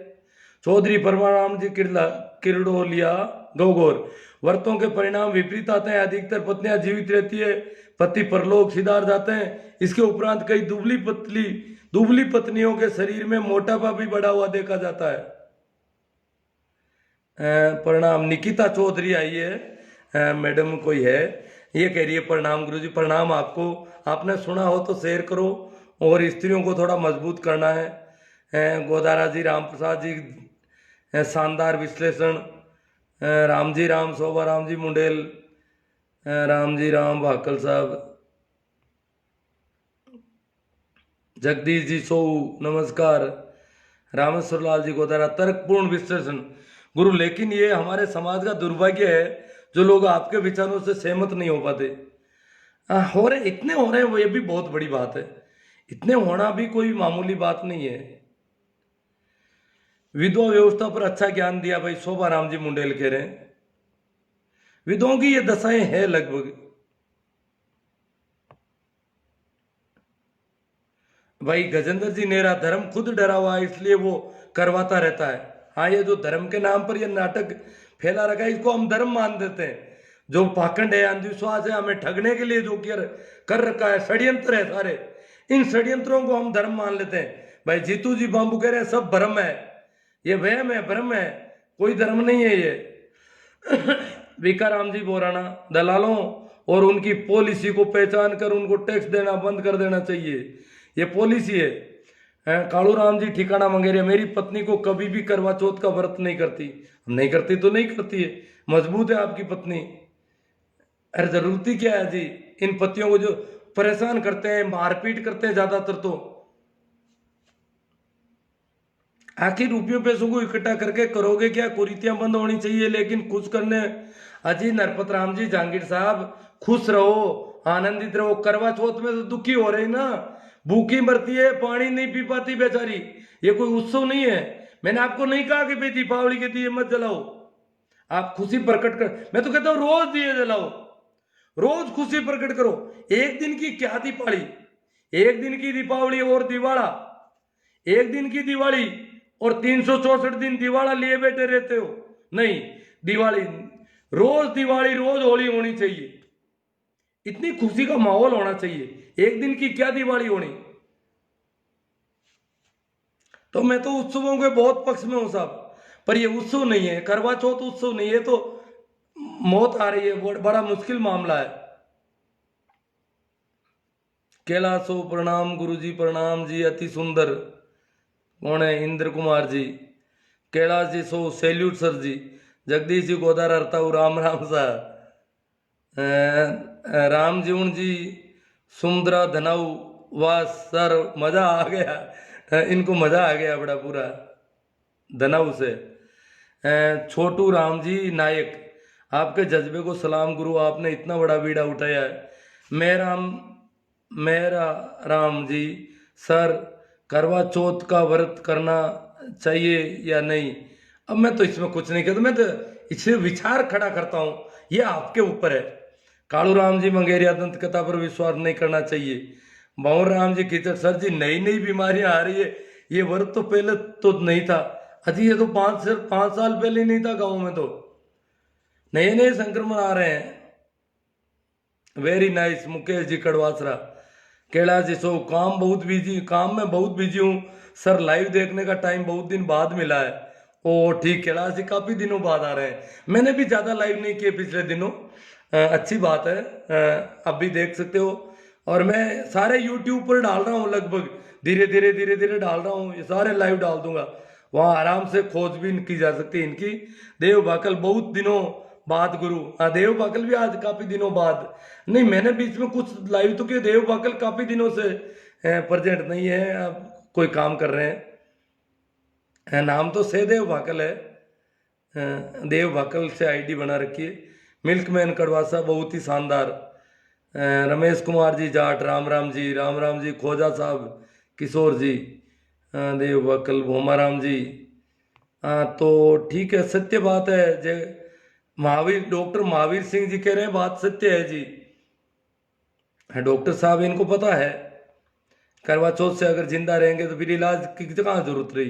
चौधरी परमाराम जी किरडोलिया गौगोर व्रतों के परिणाम विपरीत आते हैं। अधिकतर पत्नियां जीवित रहती है, पति परलोक सिधार जाते हैं। इसके उपरांत कई दुबली पत्नियों के शरीर में मोटापा भी बढ़ा हुआ देखा जाता है। प्रणाम निकिता चौधरी आई है मैडम कोई है, ये कह रही है प्रणाम गुरुजी। प्रणाम आपको, आपने सुना हो तो शेयर करो और स्त्रियों को थोड़ा मजबूत करना है। गोदारा जी राम प्रसाद जी शानदार विश्लेषण। राम जी राम शोभा राम जी मुंडेल, राम जी राम भाकल साहब, जगदीश जी सो नमस्कार। रामेश्वर लाल जी गोदारा तर्कपूर्ण विश्लेषण गुरु। लेकिन ये हमारे समाज का दुर्भाग्य है जो लोग आपके विचारों से सहमत नहीं हो पाते। हो रहे इतने हो रहे हैं वो, ये भी बहुत बड़ी बात है। इतने होना भी कोई मामूली बात नहीं है। विधवा व्यवस्था पर अच्छा ज्ञान दिया भाई शोभा राम जी मुंडेल कह रहे हैं। विधवाओं की ये दशाएं है लगभग। भाई गजेंद्र जी नेहरा धर्म खुद डरा हुआ है इसलिए वो करवाता रहता है। हाँ ये जो धर्म के नाम पर ये नाटक फैला रखा है इसको हम धर्म मान देते हैं। जो पाखंड है अंधविश्वास है हमें ठगने के लिए जो कर रखा है, षड्यंत्र है सारे, इन षड्यंत्रों को हम धर्म मान लेते हैं। भाई जीतू जी बाम्बू कह रहे हैं सब भ्रम है, ये वहम है भ्रम है, कोई धर्म नहीं है ये। विकाराम जी बोराना दलालों और उनकी पॉलिसी को पहचान कर उनको टैक्स देना बंद कर देना चाहिए, ये पॉलिसी है। कालू राम जी ठिकाना मंगेरिया मेरी पत्नी को कभी भी करवा चौथ का व्रत नहीं करती। नहीं करती तो नहीं करती है, मजबूत है आपकी पत्नी। अरे जरूरती क्या है जी इन पतियों को जो परेशान करते हैं, मारपीट करते हैं ज्यादातर। तो आखिर रुपयों पैसों को इकट्ठा करके करोगे क्या? कुरीतियां बंद होनी चाहिए लेकिन खुश करने। अजी नरपत राम जी जहांगीर साहब खुश रहो, आनंदित रहो। करवा चौथ में तो दुखी हो रही ना, भूखी मरती है, पानी नहीं पी पाती बेचारी। ये कोई उत्सव नहीं है। मैंने आपको नहीं कहा कि भाई दीपावली के दिए मत जलाओ, आप खुशी प्रकट कर। मैं तो कहता हूं रोज दिए जलाओ, रोज खुशी प्रकट करो। एक दिन की क्या दीपावली, एक दिन की दीपावली और दिवाला, एक दिन की दिवाली और 364 दिन दिवाला लिए बैठे रहते हो। नहीं, दिवाली रोज रोज होली होनी चाहिए। इतनी खुशी का माहौल होना चाहिए, एक दिन की क्या दिवाली होनी। तो मैं तो उत्सवों के बहुत पक्ष में हूं साहब, पर ये उत्सव नहीं है, करवा चौथ उत्सव नहीं है, तो मौत आ रही है, बड़ा मुश्किल मामला है। कैलाशो प्रणाम गुरुजी, प्रणाम जी, अति सुंदर। कौन है? इंद्र कुमार जी। कैलाश जी सो सैल्यूट सर जी। जगदीश जी गोदार हरता हूँ, राम राम सा। राम जीवन जी सुंदरा धनाऊ, वाह सर मजा आ गया। इनको मजा आ गया बड़ा पूरा धनाऊ से। छोटू राम जी नायक, आपके जज्बे को सलाम गुरु, आपने इतना बड़ा बीड़ा उठाया है। मेरा राम जी सर, करवा चौथ का व्रत करना चाहिए या नहीं? अब मैं तो इसमें कुछ नहीं कहता, मैं तो इससे विचार खड़ा करता हूँ, ये आपके ऊपर है। कालू राम जी मंगेरिया, दंत कथा पर विश्वास नहीं करना चाहिए। बाउर राम जी कीचड़, सर जी नई नई बीमारियां आ रही है, ये व्रत तो पहले तो नहीं था। अजी ये तो 5 साल पहले ही नहीं था गाँव में, तो नए नए संक्रमण आ रहे हैं। Very nice Mukesh ji Kadwasara. कैलाश जी सो काम में बहुत बिजी हूँ सर, लाइव देखने का टाइम बहुत दिन बाद मिला है। ओ ठीक, कैलाश जी काफी दिनों बाद आ रहे हैं। मैंने भी ज्यादा लाइव नहीं किए पिछले दिनों, अच्छी बात है। अब भी देख सकते हो, और मैं सारे यूट्यूब पर डाल रहा हूँ, लगभग धीरे धीरे डाल रहा हूँ, ये सारे लाइव डाल दूंगा, वहाँ आराम से खोजबीन की जा सकती है इनकी। देव भाकल बहुत दिनों बाद गुरु, देव भाकल भी आज काफी दिनों बाद, नहीं मैंने बीच में कुछ लाइव तो किए। देव भाकल काफी दिनों से प्रेजेंट नहीं है, अब कोई काम कर रहे हैं। नाम तो सहदेव भाकल है, देव भाकल से आईडी बना रखी है। मिल्कमैन कड़वासा बहुत ही शानदार। रमेश कुमार जी जाट, राम राम जी खोजा साहब, किशोर जी, देव भाकल, भोमाराम जी। तो ठीक है, सत्य बात है। जय महावीर, डॉक्टर महावीर सिंह जी कह रहे हैं बात सत्य है जी। डॉक्टर साहब इनको पता है, करवा चौथ से अगर जिंदा रहेंगे तो फिर इलाज की कहाँ जरूरत रही।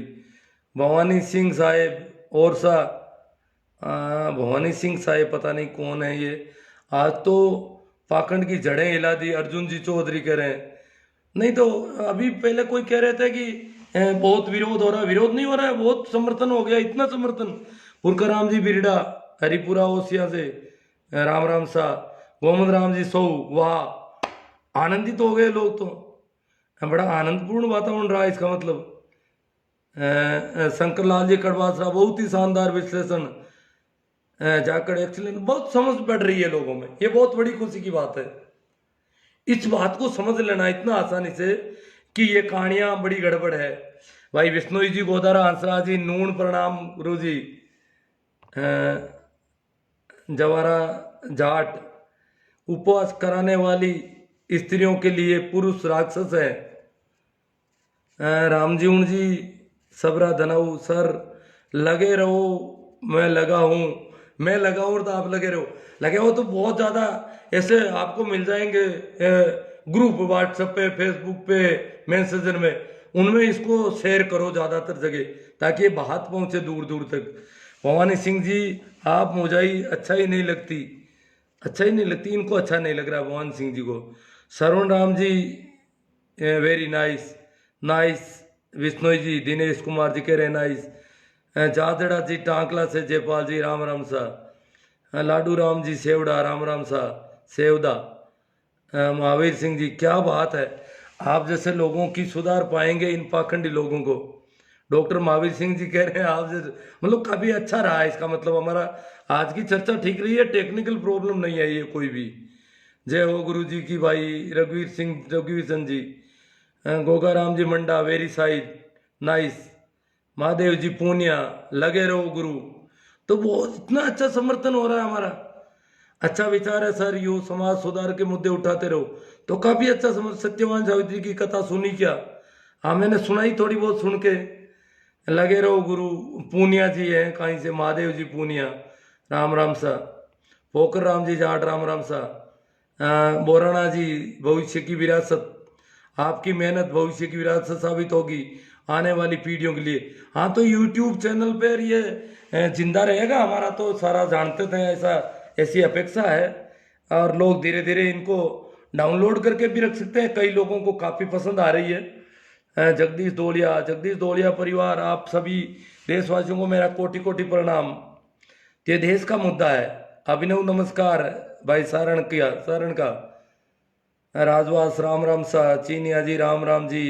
भवानी सिंह साहेब और सा, भवानी सिंह साहेब पता नहीं कौन है ये। आज तो पाखंड की जड़ें हिला दी, अर्जुन जी चौधरी कह रहे हैं। नहीं तो अभी पहले कोई कह रहे थे कि बहुत विरोध हो रहा है, विरोध नहीं हो रहा है, बहुत समर्थन हो गया, इतना समर्थन। पुरकाराम जी बिरडा, हरिपुरा ओसिया से, राम सा, गोमद राम जी सो, वाह आनंदित हो गए लोग तो, बड़ा आनंदपूर्ण वातावरण रहा इसका मतलब। शंकर लाल जी कड़वासरा, बहुत ही शानदार विश्लेषण, जाकड़ एक्सीलेंट, बहुत समझ बढ़ रही है लोगों में, ये बहुत बड़ी खुशी की बात है। इस बात को समझ लेना इतना आसानी से कि ये कहानियां बड़ी गड़बड़ है। भाई विष्णु जी गोदारा, हंसराज जी नून प्रणाम गुरु जी। जवारा जाट, उपवास कराने वाली स्त्रियों के लिए पुरुष राक्षस है। रामजीवन जी सबरा धनाऊ, सर लगे रहो, मैं लगा हूँ, मैं लगा हूँ तो आप लगे रहो। लगे हो तो बहुत ज़्यादा ऐसे आपको मिल जाएंगे ग्रुप, व्हाट्सएप पे, फेसबुक पे, मैसेजर में, उनमें इसको शेयर करो ज़्यादातर जगह, ताकि ये बात पहुँचे दूर दूर तक। भवानी सिंह जी आप मुझाई अच्छा ही नहीं लगती, अच्छा ही नहीं लगती, इनको अच्छा नहीं लग रहा भगवान सिंह जी को। श्रवण Ram ji very nice nice. Vishnu ji, Dinesh Kumar ji कह रहे नाइस। जादड़ा जी टांकला से, जयपाल जी राम सा। लाडू राम जी सेवड़ा, राम सा सेवदा। महावीर सिंह जी क्या बात है, आप जैसे लोगों की सुधार पाएंगे इन पाखंडी लोगों को। डॉक्टर महावीर सिंह जी कह रहे हैं आप जैसे, मतलब काफी अच्छा रहा है इसका मतलब, हमारा आज की चर्चा ठीक रही है, टेक्निकल प्रॉब्लम नहीं आई है कोई भी। जय हो गुरु जी की। भाई रघुवीर सिंह जी, गोगा राम जी मंडा, वेरी साइड नाइस। महादेव जी पूनिया, लगे रहो गुरु। तो बहुत इतना अच्छा समर्थन हो रहा है हमारा, अच्छा विचार है सर, यो समाज सुधार के मुद्दे उठाते रहो, तो काफी अच्छा समझ। सत्यवान सावित्री की कथा सुनी क्या? हाँ मैंने सुनाई थोड़ी बहुत सुन के। लगे रहो गुरु, पूनिया जी है कहीं से, महादेव जी पूनिया, राम सा। पोकर राम जी जाट, राम सा। बोराना जी, भविष्य की विरासत, आपकी मेहनत भविष्य की विरासत साबित होगी आने वाली पीढ़ियों के लिए। हाँ तो यूट्यूब चैनल पर ये जिंदा रहेगा हमारा, तो सारा जानते थे, ऐसा ऐसी अपेक्षा है। और लोग धीरे धीरे इनको डाउनलोड करके भी रख सकते हैं। कई लोगों को काफ़ी पसंद आ रही है। जगदीश दौड़िया परिवार, आप सभी देशवासियों को मेरा कोटि कोटि प्रणाम। ये देश का मुद्दा है। अभिनव नमस्कार भाई सारण का राजवास राम राम सा, चीनिया जी राम राम जी,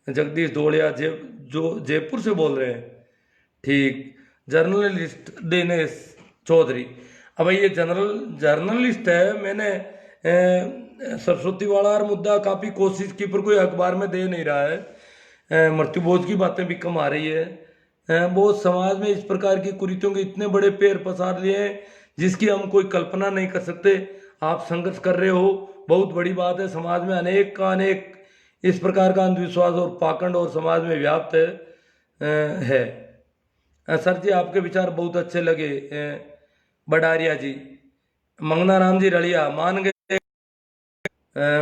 जगदीश दौड़िया जो जयपुर से बोल रहे हैं, ठीक। जर्नलिस्ट दिनेश चौधरी, अब भाई ये जर्नलिस्ट है। मैंने सरस्वती वाला और मुद्दा काफ़ी कोशिश की पर कोई अखबार में दे नहीं रहा है। मृत्यु भोज की बातें भी कम आ रही है। बहुत समाज में इस प्रकार की कुरीतियों के इतने बड़े पैर पसार लिए हैं जिसकी हम कोई कल्पना नहीं कर सकते। आप संघर्ष कर रहे हो, बहुत बड़ी बात है। समाज में अनेक इस प्रकार का अंधविश्वास और पाखंड और समाज में व्याप्त है। सर जी आपके विचार बहुत अच्छे लगे। बडारिया जी, मंगना राम जी रड़िया मान गए।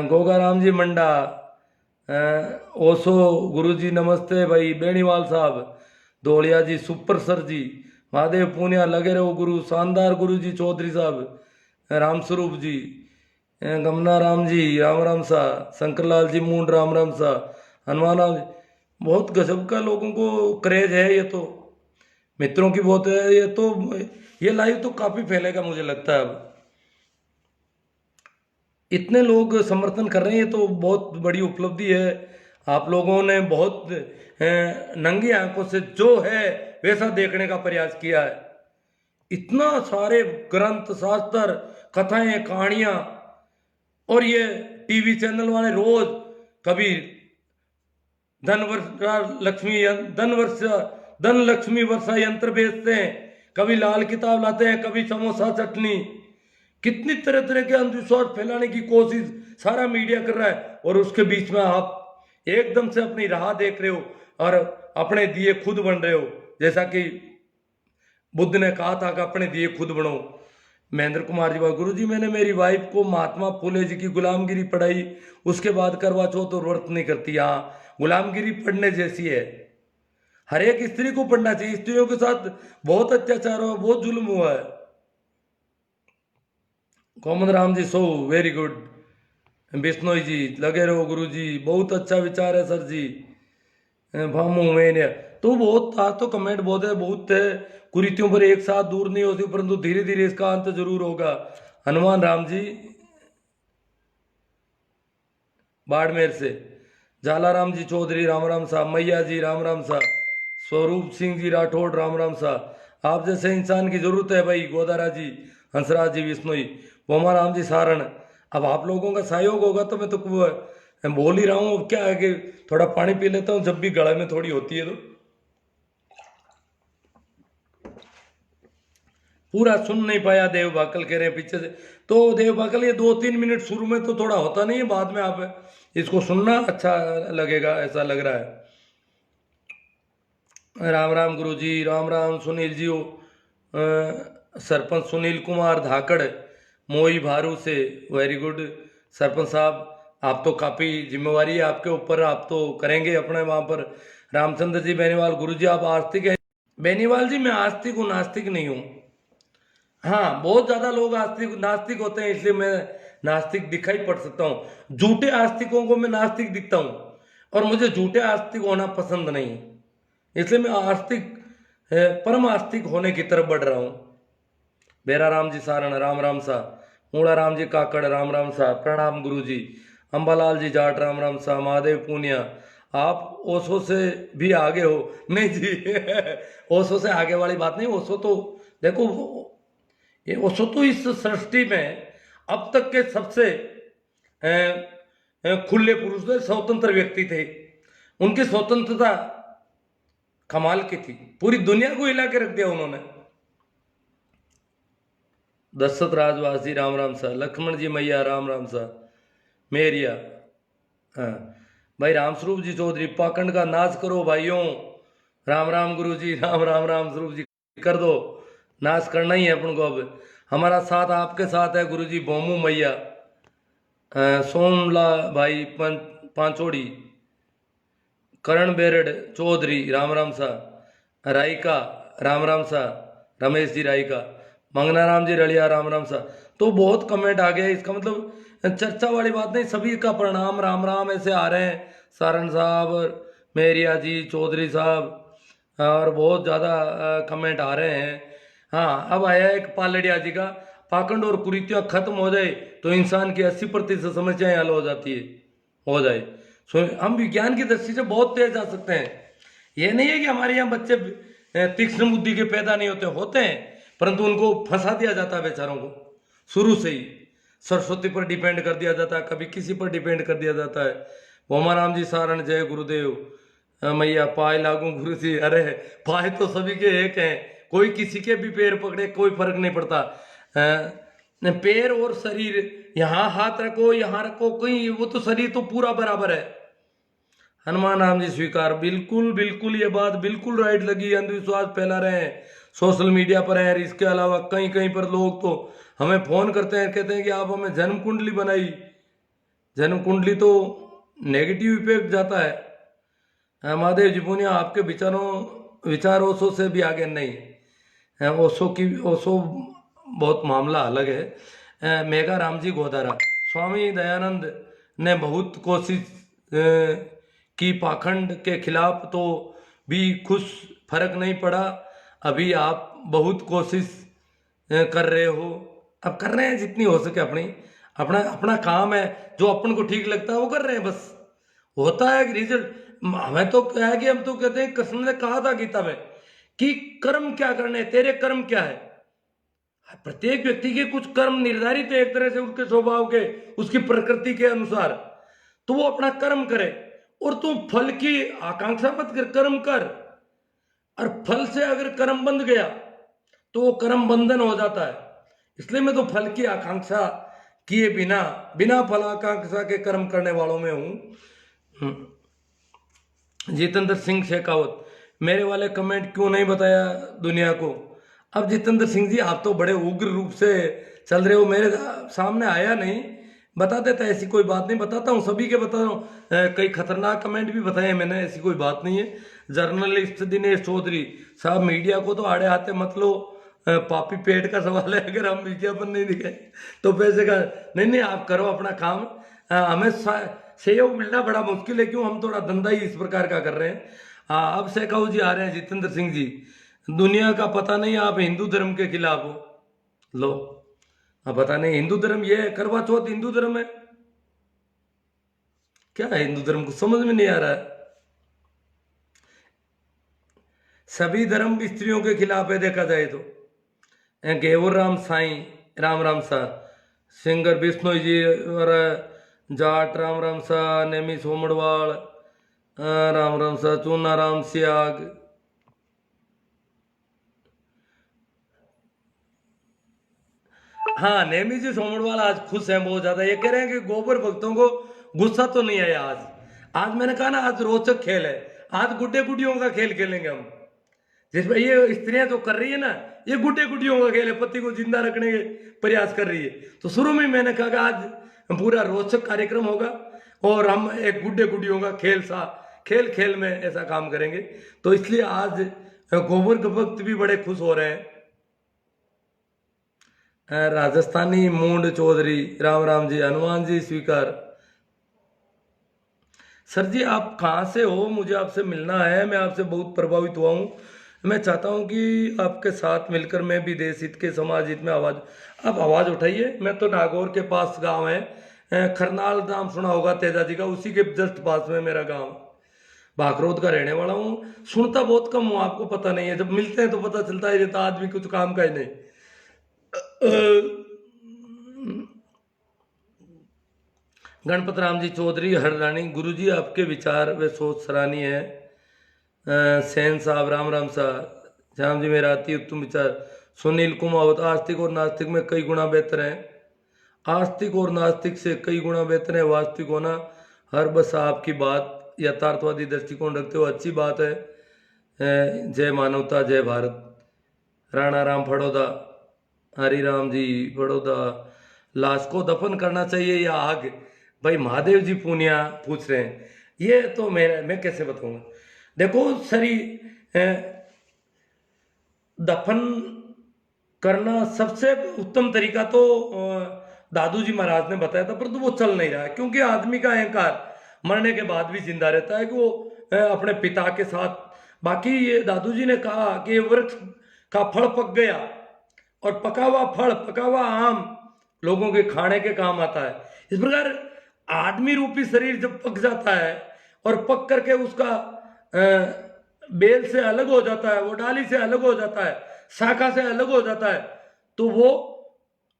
गोगा राम जी मंडा, ओसो गुरु जी नमस्ते भाई। बेनीवाल साहब, दौड़िया जी सुपर सर जी, महादेव पूनिया लगे रहो गुरु, शानदार गुरु जी चौधरी साहब, राम स्वरूप जी, गमना राम जी राम राम सा, शंकरलाल जी मूंड राम राम सा, हनुमान राम जी। बहुत गजब का लोगों को क्रेज है। ये तो मित्रों की बहुत है। ये लाइव तो काफी फैलेगा मुझे लगता है। अब इतने लोग समर्थन कर रहे हैं, ये तो बहुत बड़ी उपलब्धि है। आप लोगों ने बहुत नंगी आंखों से जो है वैसा देखने का प्रयास किया है। इतना सारे ग्रंथ शास्त्र, कथाएं, कहानियां, और ये टीवी चैनल वाले रोज कभी धन लक्ष्मी वर्षा यंत्र बेचते हैं, कभी लाल किताब लाते हैं, कभी समोसा चटनी। कितनी तरह तरह के अंधविश्वास फैलाने की कोशिश सारा मीडिया कर रहा है, और उसके बीच में आप एकदम से अपनी राह देख रहे हो और अपने दिए खुद बन रहे हो। जैसा कि बुद्ध ने कहा था कि अपने दिए खुद बनो। महेंद्र कुमार जी, गुरु जी मैंने मेरी वाइफ को महात्मा फुले जी की गुलामगिरी पढ़ाई, उसके बाद करवा चौथ और व्रत नहीं करती। हाँ, गुलामगिरी पढ़ने जैसी है। हर एक स्त्री को पढ़ना चाहिए। स्त्रियों के साथ बहुत अत्याचार हुआ, बहुत जुल्म हुआ है। Common Ram ji so very good. Bishnoi जी लगे रहो गुरु जी, बहुत अच्छा विचार है सर जी। भामू मैंने तो बहुत था, तो कमेंट बहुत है। कुरीतियों पर एक साथ दूर नहीं होती, परंतु धीरे धीरे इसका अंत जरूर होगा। हनुमान राम जी बाड़मेर से, झालाराम जी चौधरी राम राम सा, मैया जी राम राम सा, स्वरूप सिंह जी राठौड़ राम राम सा। आप जैसे इंसान की जरूरत है भाई। गोदारा जी, हंसराज जी विश्नोई, बोमा राम जी सारण। अब आप लोगों का सहयोग होगा तो मैं तो बोल ही रहा हूँ। अब क्या है कि थोड़ा पानी पी लेता हूँ जब भी गला में थोड़ी होती है। तो पूरा सुन नहीं पाया, देव भाकल कह रहे हैं पीछे से। तो देव भाकल ये 2-3 मिनट शुरू में तो थोड़ा होता नहीं है, बाद में आप इसको सुनना अच्छा लगेगा, ऐसा लग रहा है। राम राम गुरु जी, राम राम सुनील जी। सरपंच सुनील कुमार धाकड़ मोई भारू से, वेरी गुड सरपंच साहब। आप तो काफ़ी जिम्मेवारी है आपके ऊपर, आप तो करेंगे अपने वहाँ पर। रामचंद्र जी बेनीवाल, गुरु जी आप आस्तिक हैं? बेनीवाल जी मैं आस्तिक हूँ, नास्तिक नहीं हूँ। हाँ, बहुत ज़्यादा लोग नास्तिक होते हैं, इसलिए मैं नास्तिक दिखाई पड़ सकता हूँ। झूठे आस्तिकों को मैं नास्तिक दिखता हूँ, और मुझे झूठे आस्तिक होना पसंद नहीं, इसलिए मैं आस्तिक परम आस्तिक होने की तरफ बढ़ रहा हूँ। बेरा राम जी सारण राम राम सा, मूड़ा राम जी काकड़ राम राम सा, प्रणाम गुरु जी। अंबालाल जी जाट राम राम सा, महादेव पूनिया। आप ओशो से भी आगे हो? नहीं जी ओशो से आगे वाली बात नहीं। ओशो तो देखो, ये ओशो तो इस सृष्टि में अब तक के सबसे खुले पुरुष थे, स्वतंत्र व्यक्ति थे। उनकी स्वतंत्रता कमाल की थी, पूरी दुनिया को हिला के रख दिया उन्होंने। दशरथ राजवासी राम राम सा, लक्ष्मण जी मैया राम राम सा, मेरिया। हाँ भाई, रामस्वरूप जी चौधरी, पाखंड का नाश करो भाइयों। राम राम गुरु जी, राम राम राम स्वरूप जी, कर दो, नाश करना ही है अपन को। अब हमारा साथ आपके साथ है गुरु जी। भोमू मैया, सोमला भाई पांचोड़ी, करण बेरड चौधरी राम राम सा, रायका राम राम सा, रमेश जी रायका, मंगना राम जी रलिया राम राम सा। तो बहुत कमेंट आ गया। इसका मतलब चर्चा वाली बात नहीं, सभी का प्रणाम, राम राम ऐसे आ रहे हैं। सारण साहब, मेरिया जी, चौधरी साहब और बहुत ज़्यादा कमेंट आ रहे हैं। हाँ, अब आया एक पालड़िया जी का, पाखंड और कुरीतियाँ खत्म हो जाए तो इंसान की 80% समस्याएं हल हो जाती है, हो जाए। सो हम विज्ञान की दृष्टि से बहुत तेज आ सकते हैं। ये नहीं है कि हमारे यहाँ बच्चे तीक्ष्ण बुद्धि के पैदा नहीं होते, होते हैं, परंतु उनको फंसा दिया जाता है बेचारों को शुरू से ही। सरस्वती पर डिपेंड कर दिया जाता है, कभी किसी पर डिपेंड कर दिया जाता है। भोमाराम जी सारण, जय गुरुदेव। मैया पाए लागू गुरु जी। अरे पाए तो सभी के एक हैं, कोई किसी के भी पैर पकड़े कोई फर्क नहीं पड़ता। पैर और शरीर, यहाँ हाथ रखो यहाँ रखो, कोई वो तो शरीर तो पूरा बराबर है। हनुमान राम जी स्वीकार। बिल्कुल बिल्कुल, ये बात बिल्कुल राइट लगी। अंधविश्वास फैला रहे हैं सोशल मीडिया पर है। इसके अलावा कहीं कहीं पर लोग तो हमें फोन करते हैं, कहते हैं कि आप हमें जन्म कुंडली बनाई। जन्म कुंडली तो नेगेटिव इफेक्ट जाता है। महादेव जी पुनिया, आपके विचार ओशो से भी आगे नहीं है। ओशो बहुत मामला अलग है। मेघा राम जी गोदारा, स्वामी दयानंद ने बहुत कोशिश की पाखंड के खिलाफ, तो भी कुछ फर्क नहीं पड़ा। अभी आप बहुत कोशिश कर रहे हो, अब कर रहे हैं जितनी हो सके। अपना अपना काम है, जो अपन को ठीक लगता है वो कर रहे हैं बस। होता है रिजल्ट। हमें तो क्या है कि हम तो कहते हैं, कृष्ण ने कहा था गीता में कि कर्म क्या करने, तेरे कर्म क्या है। प्रत्येक व्यक्ति के कुछ कर्म निर्धारित है एक तरह से, उसके स्वभाव के, उसकी प्रकृति के अनुसार, तो वो अपना कर्म करे। और तू फल की आकांक्षा मत कर, कर्म कर। और फल से अगर कर्म बंध गया तो वो कर्म बंधन हो जाता है। इसलिए मैं तो फल की आकांक्षा किए बिना, बिना फल आकांक्षा के कर्म करने वालों में हूं। जितेंद्र सिंह शेखावत, मेरे वाले कमेंट क्यों नहीं बताया दुनिया को। अब जितेंद्र सिंह जी, आप तो बड़े उग्र रूप से चल रहे हो, मेरे सामने आया नहीं, बता देता, ऐसी कोई बात नहीं। बताता हूँ, सभी के बता रहा हूँ। कई खतरनाक कमेंट भी बताए मैंने, ऐसी कोई बात नहीं है। जर्नलिस्ट दिनेश चौधरी साहब, मीडिया को तो आड़े हाथे मत लो, पापी पेट का सवाल है। अगर हम विज्ञापन नहीं दिखाए तो पैसे का नहीं, आप करो अपना काम। हमें सहयोग मिलना बड़ा मुश्किल है, क्यों, हम थोड़ा धंधा ही इस प्रकार का कर रहे हैं। अब शेखाऊ जी आ रहे हैं, जितेंद्र सिंह जी, दुनिया का पता नहीं आप हिंदू धर्म के खिलाफ हो। लो, अब पता नहीं हिंदू धर्म ये है, करवा चौथ हिंदू धर्म है, क्या है हिंदू धर्म, को समझ में नहीं आ रहा है। सभी धर्म स्त्रियों के खिलाफ है देखा जाए तो। गेवर राम साई, राम राम सा, सिंगर बिश्नोई जी और जाट, राम राम सा, नेमी सोमड़वाल, राम राम सा, चूना राम सियाग। हाँ, नेमी जी सोमड़वाल आज खुश हैं बहुत ज्यादा। ये कह रहे हैं कि गोबर भक्तों को गुस्सा तो नहीं आया आज। आज मैंने कहा ना, आज रोचक खेल है, आज गुड्डे गुडियों का खेल खेलेंगे हम। जिसमें ये स्त्रियां जो कर रही है ना, ये गुड्डे गुडियों का खेल है, पति को जिंदा रखने के प्रयास कर रही है। तो शुरू में मैंने कहा कि आज पूरा रोचक कार्यक्रम होगा और हम एक गुड्डे गुडियों का खेल सा, खेल खेल में ऐसा काम करेंगे। तो इसलिए आज गोबर के भक्त भी बड़े खुश हो रहे हैं। राजस्थानी मूंड चौधरी, राम राम जी, हनुमान जी स्वीकार। सर जी, आप कहाँ से हो, मुझे आपसे मिलना है, मैं आपसे बहुत प्रभावित हुआ हूँ। मैं चाहता हूँ कि आपके साथ मिलकर मैं भी देश हित के, समाज हित में आप आवाज़ उठाइए। मैं तो नागौर के पास गांव है, खरनाल नाम सुना होगा तेजा जी का, उसी के जस्ट पास में मेरा गांव, भाखरोद का रहने वाला हूँ। सुनता बहुत कम हूँ, आपको पता नहीं है, जब मिलते हैं तो पता चलता है, रहता आदमी कुछ काम का ही नहीं। गणपत राम जी चौधरी हररानी, गुरु जी आपके विचार व सोच सराहनीय है। सेन साहब, राम राम साहब, श्याम जी मेरा अति उत्तम विचार। सुनील कुमावत, आस्तिक और नास्तिक में कई गुना बेहतर है। आस्तिक और नास्तिक से कई गुना बेहतर है वास्तविक होना। हर बस आपकी बात यथार्थवादी दृष्टिकोण रखते हो, अच्छी बात है। जय मानवता, जय भारत। राणा राम फड़ौदा, हरी राम जी फड़ौदा, लाश को दफन करना चाहिए या आग। भाई महादेव जी पूनिया पूछ रहे हैं, ये तो मैं कैसे बताऊंगा। देखो सरी, दफन करना सबसे उत्तम तरीका तो दादू जी महाराज ने बताया था, परंतु वो चल नहीं रहा है, क्योंकि आदमी का अहंकार मरने के बाद भी जिंदा रहता है कि वो अपने पिता के साथ। बाकी ये दादू जी ने कहा कि ये वृक्ष का फल पक गया, और पका हुआ फल, पका हुआ आम लोगों के खाने के काम आता है। इस प्रकार आदमी रूपी शरीर जब पक जाता है और पक करके उसका बेल से अलग हो जाता है, वो डाली से अलग हो जाता है, शाखा से अलग हो जाता है, तो वो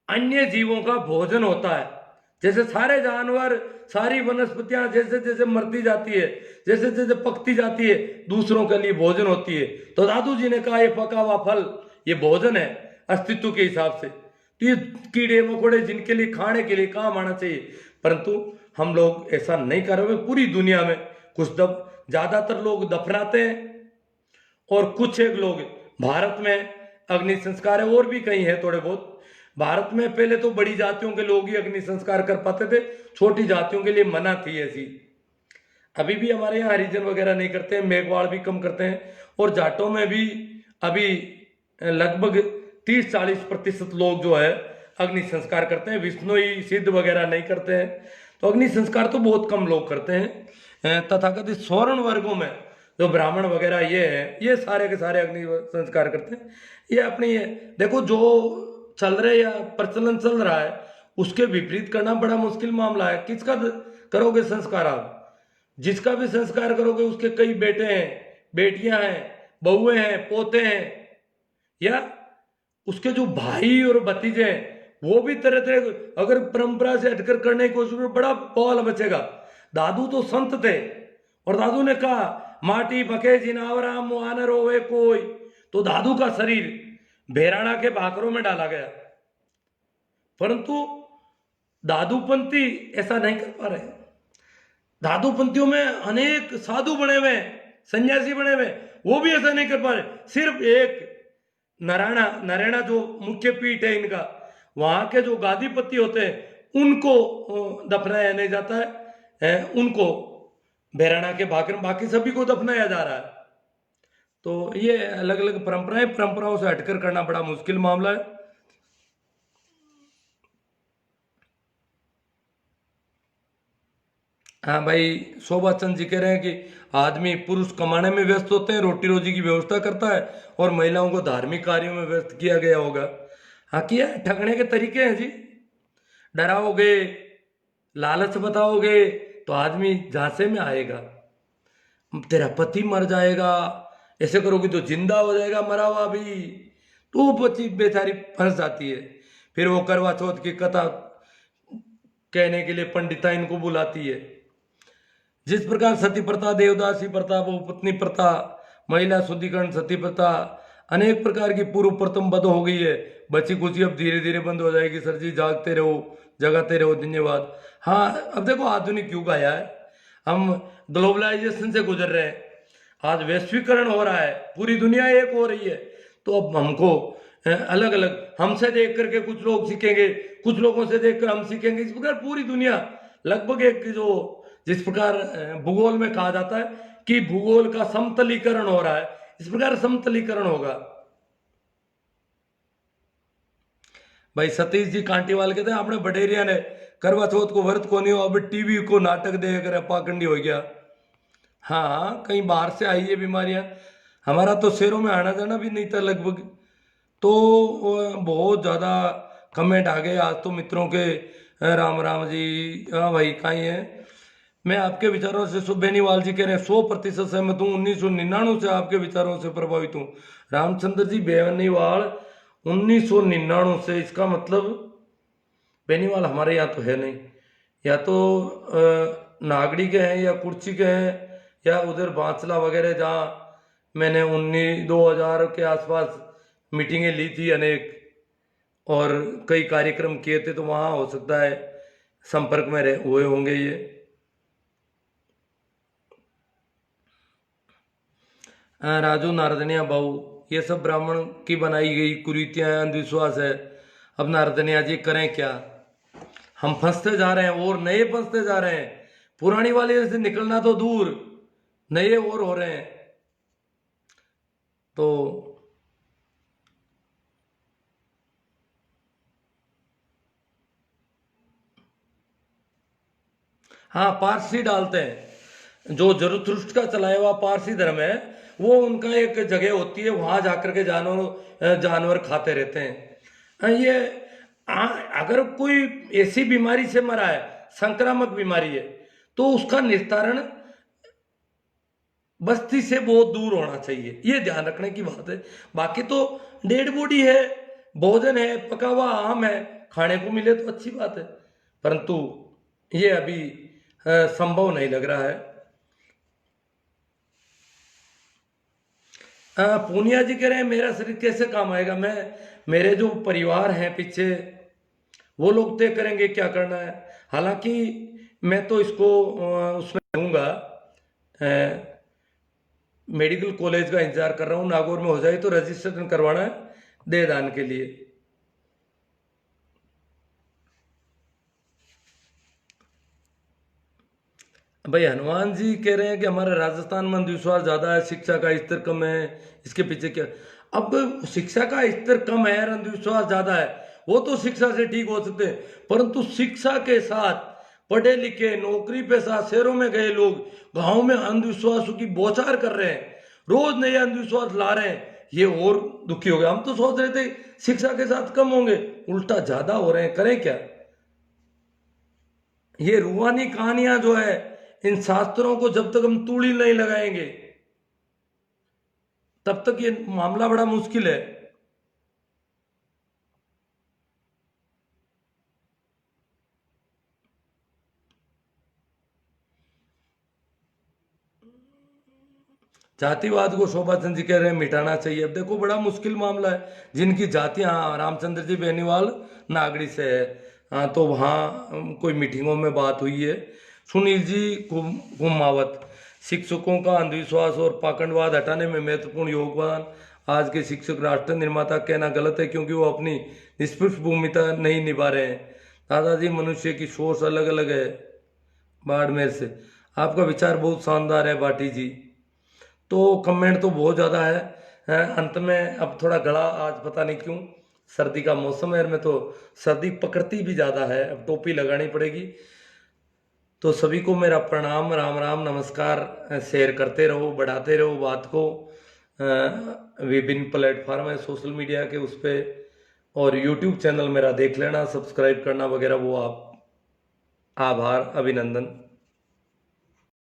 अन्य जीवों का भोजन होता है। जैसे सारे जानवर, सारी वनस्पतियां जैसे जैसे मरती जाती है, जैसे जैसे पकती जाती है, दूसरों के लिए भोजन होती है। तो दादू जी ने कहा ये पका हुआ फल ये भोजन है अस्तित्व के हिसाब से, तो ये कीड़े मकोड़े जिनके लिए खाने के लिए काम आना चाहिए, परंतु हम लोग ऐसा नहीं कर रहे। पूरी दुनिया में कुछ ज्यादातर लोग दफनाते हैं, और कुछ एक लोग भारत में अग्नि संस्कार है, और भी कहीं है थोड़े बहुत। भारत में पहले तो बड़ी जातियों के लोग ही अग्नि संस्कार कर पाते थे, छोटी जातियों के लिए मना थी ऐसी। अभी भी हमारे यहाँ हरिजन वगैरह नहीं करते हैं, मेघवाड़ भी कम करते हैं, और जाटों में भी अभी लगभग 30-40% लोग जो है अग्नि संस्कार करते हैं, विष्णुई सिद्ध वगैरह नहीं करते हैं। तो अग्नि संस्कार तो बहुत कम लोग करते हैं। तथाकथित स्वर्ण वर्गों में जो ब्राह्मण वगैरह ये है, ये सारे के सारे अग्नि संस्कार करते हैं। ये अपनी ये देखो, जो चल रहे या प्रचलन चल रहा है उसके विपरीत करना बड़ा मुश्किल मामला है। किसका करोगे संस्कार आप? जिसका भी संस्कार करोगे उसके कई बेटे हैं, बेटियां हैं, बहुएं हैं, पोते हैं, या उसके जो भाई और भतीजे हैं वो भी तरह तरह अगर परंपरा से हटकर करने की कोशिश में बड़ा बवाल बचेगा। दादू तो संत थे, और दादू ने कहा माटी पके जिनावरा मुआन रोवे कोई, तो दादू का शरीर भेराणा के भाकरों में डाला गया, परंतु दादूपंथी ऐसा नहीं कर पा रहे। दादूपंथियों में अनेक साधु बने हुए, सन्यासी बने हुए, वो भी ऐसा नहीं कर पा रहे। सिर्फ एक नारायणा जो मुख्य पीठ है इनका, वहां के जो गादीपति होते हैं उनको दफनाया नहीं जाता है, उनको भेराणा के भाकर, बाकी सभी को दफनाया जा रहा है। तो ये अलग अलग परंपराओं से हटकर करना बड़ा मुश्किल मामला है। हाँ भाई, शोभा चंद जी कह रहे हैं कि आदमी पुरुष कमाने में व्यस्त होते हैं, रोटी रोजी की व्यवस्था करता है, और महिलाओं को धार्मिक कार्यों में व्यस्त किया गया होगा। हाँ, किया है। ठगने के तरीके हैं जी। डराओगे, लालच बताओगे तो आदमी झांसे में आएगा। तेरा पति मर जाएगा, ऐसे करोगे तो जिंदा हो जाएगा मरा हुआ भी, तो वो पति बेचारी फंस जाती है। फिर वो करवा चौथ की कथा कहने के लिए पंडिता इनको बुलाती है। जिस प्रकार सती प्रथा, देवदासी प्रथा, बहुपत्नी प्रथा, महिला शुद्धिकरण सती प्रथा अनेक प्रकार की पूर्व प्रथम बंद हो गई है, बची कुची अब धीरे धीरे बंद हो जाएगी। सर जी जागते रहो, जगाते रहो, धन्यवाद। हाँ, अब देखो आधुनिक युग आया है, हम ग्लोबलाइजेशन से गुजर रहे हैं, आज वैश्वीकरण हो रहा है, पूरी दुनिया एक हो रही है। तो अब हमको अलग अलग, हमसे देख करके कुछ लोग सीखेंगे, कुछ लोगों से देखकर हम सीखेंगे। इस प्रकार पूरी दुनिया लगभग एक जो, जिस प्रकार भूगोल में कहा जाता है कि भूगोल का समतलीकरण हो रहा है, इस प्रकार समतलीकरण होगा। भाई सतीश जी कांटीवाल कहते हैं अपने बटेरिया ने करवा चौथ को व्रत को नहीं हो, अब टीवी को नाटक देकर पाखंडी हो गया। हाँ, कहीं बाहर से आई है बीमारियां, हमारा तो शहरों में आना जाना भी नहीं था लगभग। तो बहुत ज़्यादा कमेंट आ गए आज तो मित्रों के, राम राम जी, हाँ भाई कहीं है। मैं आपके विचारों से, बेनीवाल जी कह रहे हैं 100% सहमत हूँ, 1999 से आपके विचारों से प्रभावित हूँ। रामचंद्र जी बेनीवाल 1999 से, इसका मतलब बेनीवाल हमारे यहाँ तो है नहीं, या तो नागड़ी के हैं या कुर्ची के हैं, या उधर बांसला वगैरह जहाँ मैंने 2000 के आसपास मीटिंगें ली थी अनेक, और कई कार्यक्रम किए थे, तो वहाँ हो सकता है संपर्क में हुए होंगे ये। राजू नारदनिया बाबू, ये सब ब्राह्मण की बनाई गई कुरीतियां, अंधविश्वास है। अब नारदनिया जी करें क्या? हम फंसते जा रहे हैं और नए फंसते जा रहे हैं, पुरानी वाले से निकलना तो दूर, नए और हो रहे हैं। तो हाँ, पारसी डालते हैं। जो जरथुस्त्र का चलाया हुआ पारसी धर्म है, वो उनका एक जगह होती है, वहां जाकर के जानवर खाते रहते हैं। ये अगर कोई ऐसी बीमारी से मरा है, संक्रामक बीमारी है, तो उसका निस्तारण बस्ती से बहुत दूर होना चाहिए, ये ध्यान रखने की बात है। बाकी तो डेड बॉडी है, भोजन है, पका हुआ आम है, खाने को मिले तो अच्छी बात है, परंतु ये अभी संभव नहीं लग रहा है। पूनिया जी कह रहे हैं मेरा शरीर कैसे काम आएगा। मेरे जो परिवार हैं पीछे, वो लोग तय करेंगे क्या करना है। हालांकि मैं तो इसको उसमें दूंगा, मेडिकल कॉलेज का इंतजार कर रहा हूँ, नागौर में हो जाए तो रजिस्ट्रेशन करवाना है देहदान के लिए। भाई हनुमान जी कह रहे हैं कि हमारे राजस्थान में अंधविश्वास ज्यादा है, शिक्षा का स्तर कम है, इसके पीछे क्या। अब शिक्षा का स्तर कम है और अंधविश्वास ज्यादा है, वो तो शिक्षा से ठीक हो सकते हैं, परंतु शिक्षा के साथ पढ़े लिखे नौकरी पेशा शहरों में गए लोग गांव में अंधविश्वासों की बौछार कर रहे हैं, रोज नए अंधविश्वास ला रहे हैं, ये और दुखी हो गया। हम तो सोच रहे थे शिक्षा के साथ कम होंगे, उल्टा ज्यादा हो रहे हैं, करें क्या। ये रूहानी कहानियां जो है, इन शास्त्रों को जब तक हम तूड़ी नहीं लगाएंगे तब तक ये मामला बड़ा मुश्किल है। जातिवाद को शोभा चंद जी कह रहे हैं मिटाना चाहिए। अब देखो बड़ा मुश्किल मामला है, जिनकी जातियां, रामचंद्र जी बेनीवाल नागड़ी से है, हाँ, तो वहाँ कोई मीटिंगों में बात हुई है। सुनील जी कुमावत, शिक्षकों का अंधविश्वास और पाखंडवाद हटाने में महत्वपूर्ण योगदान। आज के शिक्षक राष्ट्र निर्माता कहना गलत है, क्योंकि वो अपनी निष्पक्ष भूमिका नहीं निभा रहे हैं। दादाजी मनुष्य की सोच अलग अलग है। बाड़मेर से आपका विचार बहुत शानदार है बाटी जी। तो कमेंट तो बहुत ज़्यादा है, अंत में अब थोड़ा गला, आज पता नहीं क्यों सर्दी का मौसम है, में तो सर्दी पकड़ती भी ज़्यादा है, अब टोपी लगानी पड़ेगी। तो सभी को मेरा प्रणाम, राम राम, नमस्कार। शेयर करते रहो, बढ़ाते रहो बात को। विभिन्न प्लेटफॉर्म है सोशल मीडिया के, उस पर, और यूट्यूब चैनल मेरा देख लेना, सब्सक्राइब करना वगैरह वो आप। आभार, अभिनंदन।